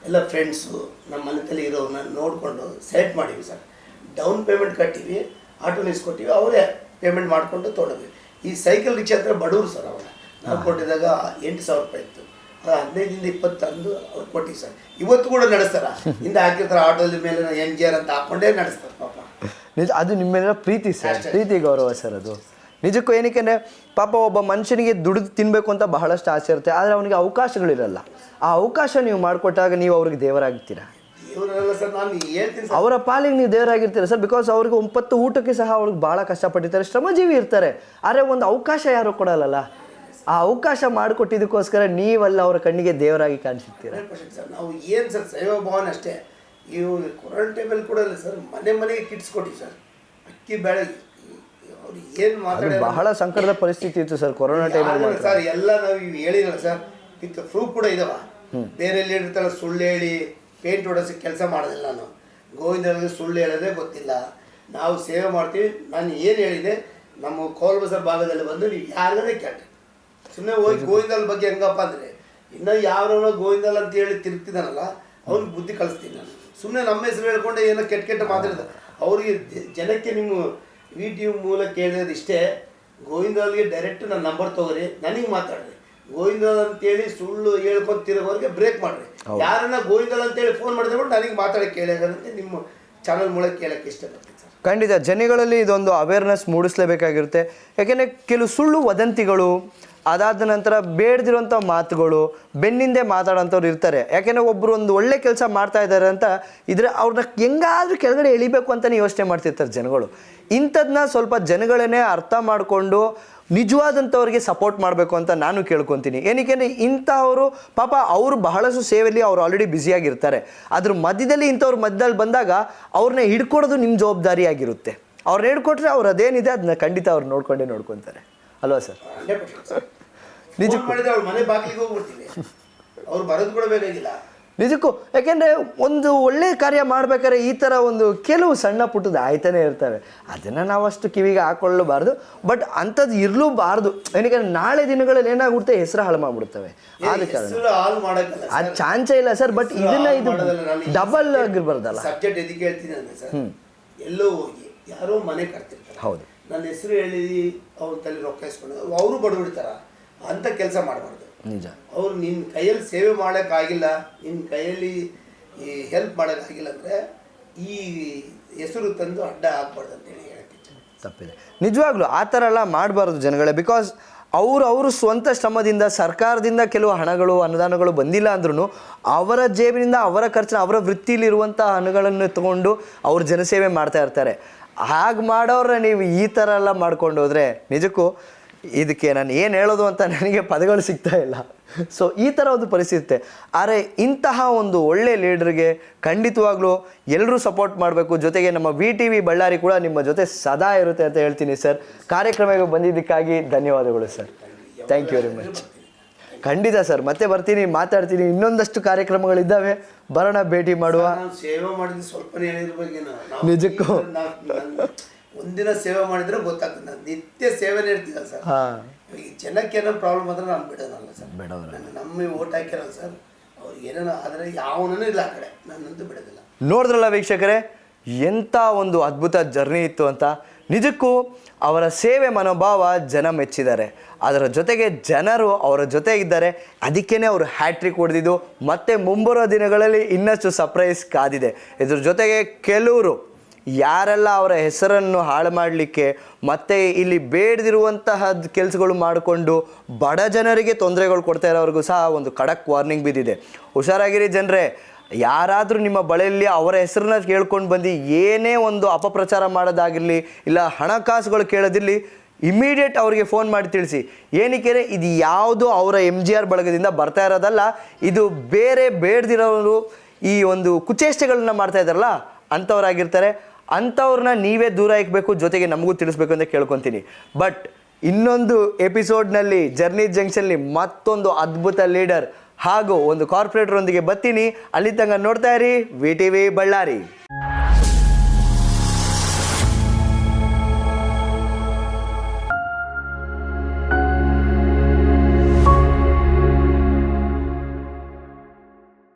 ಎಲ್ಲ ಫ್ರೆಂಡ್ಸು ನಮ್ಮ ಮನೆಯಲ್ಲಿ ಇರೋರನ್ನ ನೋಡಿಕೊಂಡು ಸೆಲೆಕ್ಟ್ ಮಾಡೀವಿ ಸರ್. ಡೌನ್ ಪೇಮೆಂಟ್ ಕಟ್ಟಿವಿ, ಆಟೋ ನಿಲ್ಸ್ಕೊಟ್ಟಿವಿ, ಅವರೇ ಪೇಮೆಂಟ್ ಮಾಡಿಕೊಂಡು ತೊಗೊಂಡ್ವಿ. ಈ ಸೈಕಲ್ ರಿಕ್ಷಾ ಹತ್ರ ಬಡವರು ಸರ್, ಅವಾಗ ನಾವು ಕೊಟ್ಟಿದಾಗ 8,000 ರೂಪಾಯಿ ಇತ್ತು, ಅದು 15ರಿಂದ 20 ತಂದು ಅವ್ರು ಕೊಟ್ಟಿವಿ ಸರ್. ಇವತ್ತು ಕೂಡ ನಡೆಸ್ತಾರ, ಹಿಂದೆ ಹಾಕಿರ್ತಾರೆ ಆಟೋದ ಮೇಲೆ NGR ಅಂತ ಹಾಕೊಂಡೇ ನಡೆಸ್ತಾರೆ ಪಾಪ. ನಿಜ, ಅದು ನಿಮ್ಮೆಲ್ಲ ಪ್ರೀತಿ ಸರ್, ಪ್ರೀತಿ ಗೌರವ ಸರ್. ಅದು ನಿಜಕ್ಕೂ ಏನಕ್ಕೆ ಪಾಪ ಒಬ್ಬ ಮನುಷ್ಯನಿಗೆ ದುಡಿದು ತಿನ್ನಬೇಕು ಅಂತ ಬಹಳಷ್ಟು ಆಸೆ ಇರುತ್ತೆ, ಆದರೆ ಅವನಿಗೆ ಅವಕಾಶಗಳಿರಲ್ಲ. ಆ ಅವಕಾಶ ನೀವು ಮಾಡಿಕೊಟ್ಟಾಗ ನೀವು ಅವ್ರಿಗೆ ದೇವರಾಗ್ತೀರಾ. ಸರ್ ನಾನು ಹೇಳ್ತೀನಿ, ಅವರ ಪಾಲಿಗೆ ನೀವು ದೇವರಾಗಿರ್ತೀರ ಸರ್. ಬಿಕಾಸ್ ಅವ್ರಿಗೆ 9 ಊಟಕ್ಕೆ ಸಹ ಅವ್ರಿಗೆ ಭಾಳ ಕಷ್ಟಪಟ್ಟಿರ್ತಾರೆ, ಶ್ರಮಜೀವಿ ಇರ್ತಾರೆ. ಆದರೆ ಒಂದು ಅವಕಾಶ ಯಾರು ಕೊಡಲ್ಲ. ಆ ಅವಕಾಶ ಮಾಡಿಕೊಟ್ಟಿದ್ದಕ್ಕೋಸ್ಕರ ನೀವಲ್ಲ ಅವರ ಕಣ್ಣಿಗೆ ದೇವರಾಗಿ ಕಾಣಿಸ್ತೀರ ಸರ್. ನಾವು ಏನು ಸರ್ ಸೇವಾ ಭಾವನ ಅಷ್ಟೇ. ಇವು ಕೊರೋನಾ ಟೈಮಲ್ಲಿ ಕೂಡ ಇಲ್ಲ ಸರ್, ಮನೆಗೆ ಕಿಟ್ಸ್ ಕೊಟ್ಟಿವಿ ಸರ್, ಅಕ್ಕಿ ಬೇಳೆ. ಅವ್ರು ಏನು ಮಾತಾಡಿ ಬಹಳ ಸಂಕಟದ ಪರಿಸ್ಥಿತಿ ಇತ್ತು ಸರ್ ಕೊರೋನಾ ಟೈಮಲ್ಲಿ ಸರ್. ಎಲ್ಲ ನಾವು ಇವು ಹೇಳಿರಲ್ಲ ಸರ್, ವಿತ್ ಪ್ರೂಫ್ ಕೂಡ ಇದಾವ. ಬೇರೆ ಎಲ್ಲಿ ಇರ್ತಾರಲ್ಲ ಸುಳ್ಳು ಹೇಳಿ ಪೇಂಟ್ ಹೊಡೋಸಕ್ಕೆ ಕೆಲಸ ಮಾಡೋದಿಲ್ಲ. ನಾನು ಗೋವಿಂದನಿಗೆ ಸುಳ್ಳು ಹೇಳೋದೇ ಗೊತ್ತಿಲ್ಲ. ನಾವು ಸೇವೆ ಮಾಡ್ತೀವಿ. ನಾನು ಏನು ಹೇಳಿದೆ, ನಮ್ಮ ಕೋಲ್ ಬಜಾರ್ ಭಾಗದಲ್ಲಿ ಬಂದು ನೀವು ಯಾರನ್ನೇ ಕೇಳಿ ಸುಮ್ಮನೆ ಹೋಗಿ ಗೋವಿಂದಲ್ ಬಗ್ಗೆ ಹೆಂಗಪ್ಪ ಅಂದರೆ, ಇನ್ನೂ ಯಾವನೋ ಗೋವಿಂದಲ್ ಅಂತ ಹೇಳಿ ತಿರುಗ್ತಿದ್ದಾನಲ್ಲ ಅವ್ನಿಗೆ ಬುದ್ಧಿ ಕಳಿಸ್ತೀನಿ ನಾನು. ಸುಮ್ಮನೆ ನಮ್ಮ ಹೆಸರು ಹೇಳ್ಕೊಂಡು ಏನೋ ಕೆಟ್ಟ ಮಾತಾಡಿದ ಅವ್ರಿಗೆ ಜನಕ್ಕೆ ನಿಮ್ಮ VTV ಮೂಲ ಕೇಳಿರೋದು ಇಷ್ಟೇ, ಗೋವಿಂದಲ್ಗೆ ಡೈರೆಕ್ಟ್ ನನ್ನ ನಂಬರ್ ತೊಗೊರಿ, ನನಗೆ ಮಾತಾಡ್ರಿ. ಗೋವಿಂದಲ್ ಅಂತೇಳಿ ಸುಳ್ಳು ಹೇಳ್ಕೊಂಡು ತಿರುಗೋರಿಗೆ ಬ್ರೇಕ್ ಮಾಡ್ರಿ. ಯಾರನ್ನ ಗೋವಿಂದಲ್ ಅಂತೇಳಿ ಫೋನ್ ಮಾಡಿದ್ರೆ ಕೂಡ ನನಗೆ ಮಾತಾಡೋಕ್ಕೆ ಕೇಳಿದಂತೆ ನಿಮ್ಮ ಚಾನಲ್ ಮೂಲಕ ಕೇಳೋಕ್ಕೆ ಇಷ್ಟಪಡ್ತೀನಿ ಸರ್. ಖಂಡಿತ ಜನಗಳಲ್ಲಿ ಇದೊಂದು ಅವೇರ್ನೆಸ್ ಮೂಡಿಸಲೇಬೇಕಾಗಿರುತ್ತೆ. ಯಾಕೆಂದರೆ ಕೆಲವು ಸುಳ್ಳು ವದಂತಿಗಳು, ಅದಾದ ನಂತರ ಬೇಡದಿರೋಂಥ ಮಾತುಗಳು, ಬೆನ್ನಿಂದೆ ಮಾತಾಡೋಂಥವ್ರು ಇರ್ತಾರೆ. ಯಾಕೆಂದರೆ ಒಬ್ಬರು ಒಂದು ಒಳ್ಳೆ ಕೆಲಸ ಮಾಡ್ತಾ ಇದ್ದಾರೆ ಅಂತ ಇದ್ರೆ ಅವ್ರನ್ನ ಹೆಂಗಾದ್ರೂ ಕೆಳಗಡೆ ಎಳಿಬೇಕು ಅಂತಲೇ ಯೋಚನೆ ಮಾಡ್ತಿರ್ತಾರೆ ಜನಗಳು. ಇಂಥದನ್ನ ಸ್ವಲ್ಪ ಜನಗಳನ್ನೇ ಅರ್ಥ ಮಾಡಿಕೊಂಡು ನಿಜವಾದಂಥವ್ರಿಗೆ ಸಪೋರ್ಟ್ ಮಾಡಬೇಕು ಅಂತ ನಾನು ಕೇಳ್ಕೊತೀನಿ. ಏನಕ್ಕೆ ಇಂಥವರು ಪಾಪ ಅವರು ಬಹಳಷ್ಟು ಸೇವೆಯಲ್ಲಿ ಅವ್ರು ಆಲ್ರೆಡಿ ಬ್ಯುಸಿಯಾಗಿರ್ತಾರೆ. ಅದ್ರ ಮಧ್ಯದಲ್ಲಿ ಇಂಥವ್ರ ಮಧ್ಯದಲ್ಲಿ ಬಂದಾಗ ಅವ್ರನ್ನ ಹಿಡ್ಕೊಡೋದು ನಿಮ್ಮ ಜವಾಬ್ದಾರಿಯಾಗಿರುತ್ತೆ. ಅವ್ರನ್ನ ಹಿಡ್ಕೊಟ್ರೆ ಅವ್ರು ಅದೇನಿದೆ ಅದನ್ನ ಖಂಡಿತ ಅವ್ರು ನೋಡ್ಕೊತಾರೆ ಅಲ್ವಾ ಸರ್? ನಿಜ ಮಾಡಿದ್ರೆ ಅವ್ರ ಮನೆ ಬಾಗಿಲಿಗೆ ಹೋಗ್ಬಿಡ್ತೀವಿ, ಅವ್ರು ಬರೋದು ಕೂಡ ಬೇಕಾಗಿಲ್ಲ. ನಿಜಕ್ಕೂ. ಯಾಕೆಂದರೆ ಒಂದು ಒಳ್ಳೆ ಕಾರ್ಯ ಮಾಡ್ಬೇಕಾದ್ರೆ ಈ ಥರ ಒಂದು ಕೆಲವು ಸಣ್ಣ ಪುಟ್ಟದ ಆಯ್ತಾನೆ ಇರ್ತವೆ, ಅದನ್ನು ನಾವು ಅಷ್ಟು ಕಿವಿಗೆ ಹಾಕೊಳ್ಳಬಾರ್ದು. ಬಟ್ ಅಂಥದ್ದು ಇರಲೂಬಾರ್ದು. ಏನಕ್ಕೆ ನಾಳೆ ದಿನಗಳಲ್ಲಿ ಏನಾಗ್ಬಿಡುತ್ತೆ, ಹೆಸರು ಹಾಳು ಮಾಡ್ಬಿಡ್ತವೆ. ಆದ ಕಾರಣ ಅದು ಚಾನ್ಸೇ ಇಲ್ಲ ಸರ್. ಬಟ್ ಇದನ್ನ ಇದು ಡಬಲ್ ಆಗಿರ್ಬಾರ್ದಲ್ಲ. ಸಬ್ಜೆಕ್ಟ್ ಎದಕ್ಕೆ ಹೇಳ್ತೀನಿ ಅಂದರೆ ಸರ್, ಎಲ್ಲೋ ಹೋಗಿ ಯಾರೋ ಮನೆ ಕಟ್ತಿರ್ತಾರೆ, ಹೌದು, ನನ್ನ ಹೆಸರು ಹೇಳಿ ಅವ್ರ ತಲೆ ರೊಕ್ಕ ಇಸ್ಕೊಂಡು ಅವರು ಬಡಬಿಡ್ತಾರ ಅಂತ ಕೆಲಸ ಮಾಡಬಾರ್ದು. ನಿಜ. ಅವ್ರು ನಿನ್ನ ಕೈಯಲ್ಲಿ ಸೇವೆ ಮಾಡೋಕ್ಕಾಗಿಲ್ಲ, ನಿನ್ನ ಕೈಯಲ್ಲಿ ಈ ಹೆಲ್ಪ್ ಮಾಡೋಕ್ಕಾಗಿಲ್ಲ ಅಂದರೆ ಈ ಹೆಸರು ತಂದು ಅಡ್ಡ ಹಾಕ್ಬಾರ್ದು ಅಂತೇಳಿ ಹೇಳ್ತೀನಿ. ತಪ್ಪಿದೆ ನಿಜವಾಗ್ಲೂ. ಆ ಥರ ಎಲ್ಲ ಮಾಡಬಾರ್ದು ಜನಗಳೇ. ಬಿಕಾಸ್ ಅವರು ಸ್ವಂತ ಶ್ರಮದಿಂದ ಸರ್ಕಾರದಿಂದ ಕೆಲವು ಹಣಗಳು ಅನುದಾನಗಳು ಬಂದಿಲ್ಲ ಅಂದ್ರೂ ಅವರ ಜೇಬಿನಿಂದ ಅವರ ಖರ್ಚಿನ ಅವರ ವೃತ್ತಿಲಿರುವಂಥ ಹಣಗಳನ್ನು ತಗೊಂಡು ಅವ್ರು ಜನಸೇವೆ ಮಾಡ್ತಾ ಇರ್ತಾರೆ. ಹಾಗೆ ಮಾಡೋರ ನೀವು ಈ ಥರ ಎಲ್ಲ ಮಾಡ್ಕೊಂಡು ಹೋದರೆ ನಿಜಕ್ಕೂ ಇದಕ್ಕೆ ನಾನು ಏನು ಹೇಳೋದು ಅಂತ ನನಗೆ ಪದಗಳು ಸಿಗ್ತಾ ಇಲ್ಲ. ಸೊ ಈ ಥರ ಒಂದು ಪರಿಸ್ಥಿತಿ. ಆದರೆ ಇಂತಹ ಒಂದು ಒಳ್ಳೆ ಲೀಡ್ರಿಗೆ ಖಂಡಿತವಾಗ್ಲೂ ಎಲ್ಲರೂ ಸಪೋರ್ಟ್ ಮಾಡಬೇಕು. ಜೊತೆಗೆ ನಮ್ಮ VTV ಬಳ್ಳಾರಿ ಕೂಡ ನಿಮ್ಮ ಜೊತೆ ಸದಾ ಇರುತ್ತೆ ಅಂತ ಹೇಳ್ತೀನಿ ಸರ್. ಕಾರ್ಯಕ್ರಮಕ್ಕೆ ಬಂದಿದ್ದಕ್ಕಾಗಿ ಧನ್ಯವಾದಗಳು sir. Thank you very much. ಖಂಡಿತ ಸರ್, ಮತ್ತೆ ಬರ್ತೀನಿ, ಮಾತಾಡ್ತೀನಿ. ಇನ್ನೊಂದಷ್ಟು ಕಾರ್ಯಕ್ರಮಗಳಿದ್ದಾವೆ, ಬರೋಣ, ಭೇಟಿ ಮಾಡುವ. ಸೇವೆ ಮಾಡಿದ್ರೆ ಸ್ವಲ್ಪನೇ ಹೇಳಿರ್ಬೇಕೇನೋ. ನಿಜಕ್ಕೂ ಒಂದಿನ ಸೇವೆ ಮಾಡಿದ್ರೆ ಗೊತ್ತಾಗ್ತದೆ. ನಾನು ನಿತ್ಯ ಸೇವೆನೇ ಇರ್ತೀನಲ್ಲ ಸರ್. ಈಗ ಜನಕ್ಕೆ ಏನೋ ಪ್ರಾಬ್ಲಮ್ ಆದ್ರೆ ನಾನು ಬಿಡೋನಲ್ಲ ಸರ್. ನಮ್ಮ ಓಟ್ ಹಾಕಿರಲ್ಲ ಸರ್, ಅವ್ರಿಗೆ ಏನೇನೋ ಆದರೆ ಯಾವನೂ ಇಲ್ಲ ಆ ಕಡೆ, ನಾನಂತೂ ಬಿಡೋದಿಲ್ಲ. ನೋಡಿದ್ರಲ್ಲ ವೀಕ್ಷಕರೇ, ಎಂಥ ಒಂದು ಅದ್ಭುತ ಜರ್ನಿ ಇತ್ತು ಅಂತ. ನಿಜಕ್ಕೂ ಅವರ ಸೇವೆ ಮನೋಭಾವ ಜನ ಮೆಚ್ಚಿದ್ದಾರೆ. ಅದರ ಜೊತೆಗೆ ಜನರು ಅವರ ಜೊತೆ ಇದ್ದಾರೆ. ಅದಕ್ಕೇ ಅವರು ಹ್ಯಾಟ್ರಿಕ್ ಹೊಡೆದಿದ್ದು. ಮತ್ತು ಮುಂಬರುವ ದಿನಗಳಲ್ಲಿ ಇನ್ನಷ್ಟು ಸರ್ಪ್ರೈಸ್ ಕಾದಿದೆ. ಇದ್ರ ಜೊತೆಗೆ ಕೆಲವರು ಯಾರೆಲ್ಲ ಅವರ ಹೆಸರನ್ನು ಹಾಳು ಮಾಡಲಿಕ್ಕೆ ಮತ್ತು ಇಲ್ಲಿ ಬೇಡದಿರುವಂತಹ ಕೆಲಸಗಳು ಮಾಡಿಕೊಂಡು ಬಡ ಜನರಿಗೆ ತೊಂದರೆಗಳು ಕೊಡ್ತಾ ಇರೋವ್ರಿಗೂ ಸಹ ಒಂದು ಖಡಕ್ ವಾರ್ನಿಂಗ್ ಬಿದ್ದಿದೆ. ಹುಷಾರಾಗಿರಿ ಜನರೇ. ಯಾರಾದರೂ ನಿಮ್ಮ ಬಳಿಯಲ್ಲಿ ಅವರ ಹೆಸರನ್ನ ಕೇಳ್ಕೊಂಡು ಬಂದು ಏನೇ ಒಂದು ಅಪಪ್ರಚಾರ ಮಾಡೋದಾಗಿರಲಿ, ಇಲ್ಲ ಹಣಕಾಸುಗಳು ಕೇಳೋದಿರಲಿ, ಇಮಿಡಿಯೇಟ್ ಅವರಿಗೆ ಫೋನ್ ಮಾಡಿ ತಿಳಿಸಿ. ಏನಕ್ಕೆ ಇದು ಯಾವುದು ಅವರ MGR ಬಳಗದಿಂದ ಬರ್ತಾ ಇರೋದಲ್ಲ, ಇದು ಬೇರೆ ಬೇಡದಿರೋರು ಈ ಒಂದು ಕುಚೇಷ್ಟೆಗಳನ್ನ ಮಾಡ್ತಾ ಇದ್ದಾರಲ್ಲ ಅಂಥವ್ರಾಗಿರ್ತಾರೆ. ಅಂಥವ್ರನ್ನ ನೀವೇ ದೂರ ಇಕ್ಬೇಕು, ಜೊತೆಗೆ ನಮಗೂ ತಿಳಿಸ್ಬೇಕು ಅಂತ ಕೇಳ್ಕೊತೀನಿ. ಬಟ್ ಇನ್ನೊಂದು ಎಪಿಸೋಡ್ನಲ್ಲಿ ಜರ್ನಿ ಜಂಕ್ಷನ್ಲಿ ಮತ್ತೊಂದು ಅದ್ಭುತ ಲೀಡರ್ ಹಾಗೂ ಒಂದು ಕಾರ್ಪೊರೇಟರ್ ಒಂದಿಗೆ ಬರ್ತೀನಿ. ಅಲ್ಲಿ ತನಕ ನೋಡ್ತಾ ಇರಿ VTV ಬಳ್ಳಾರಿ.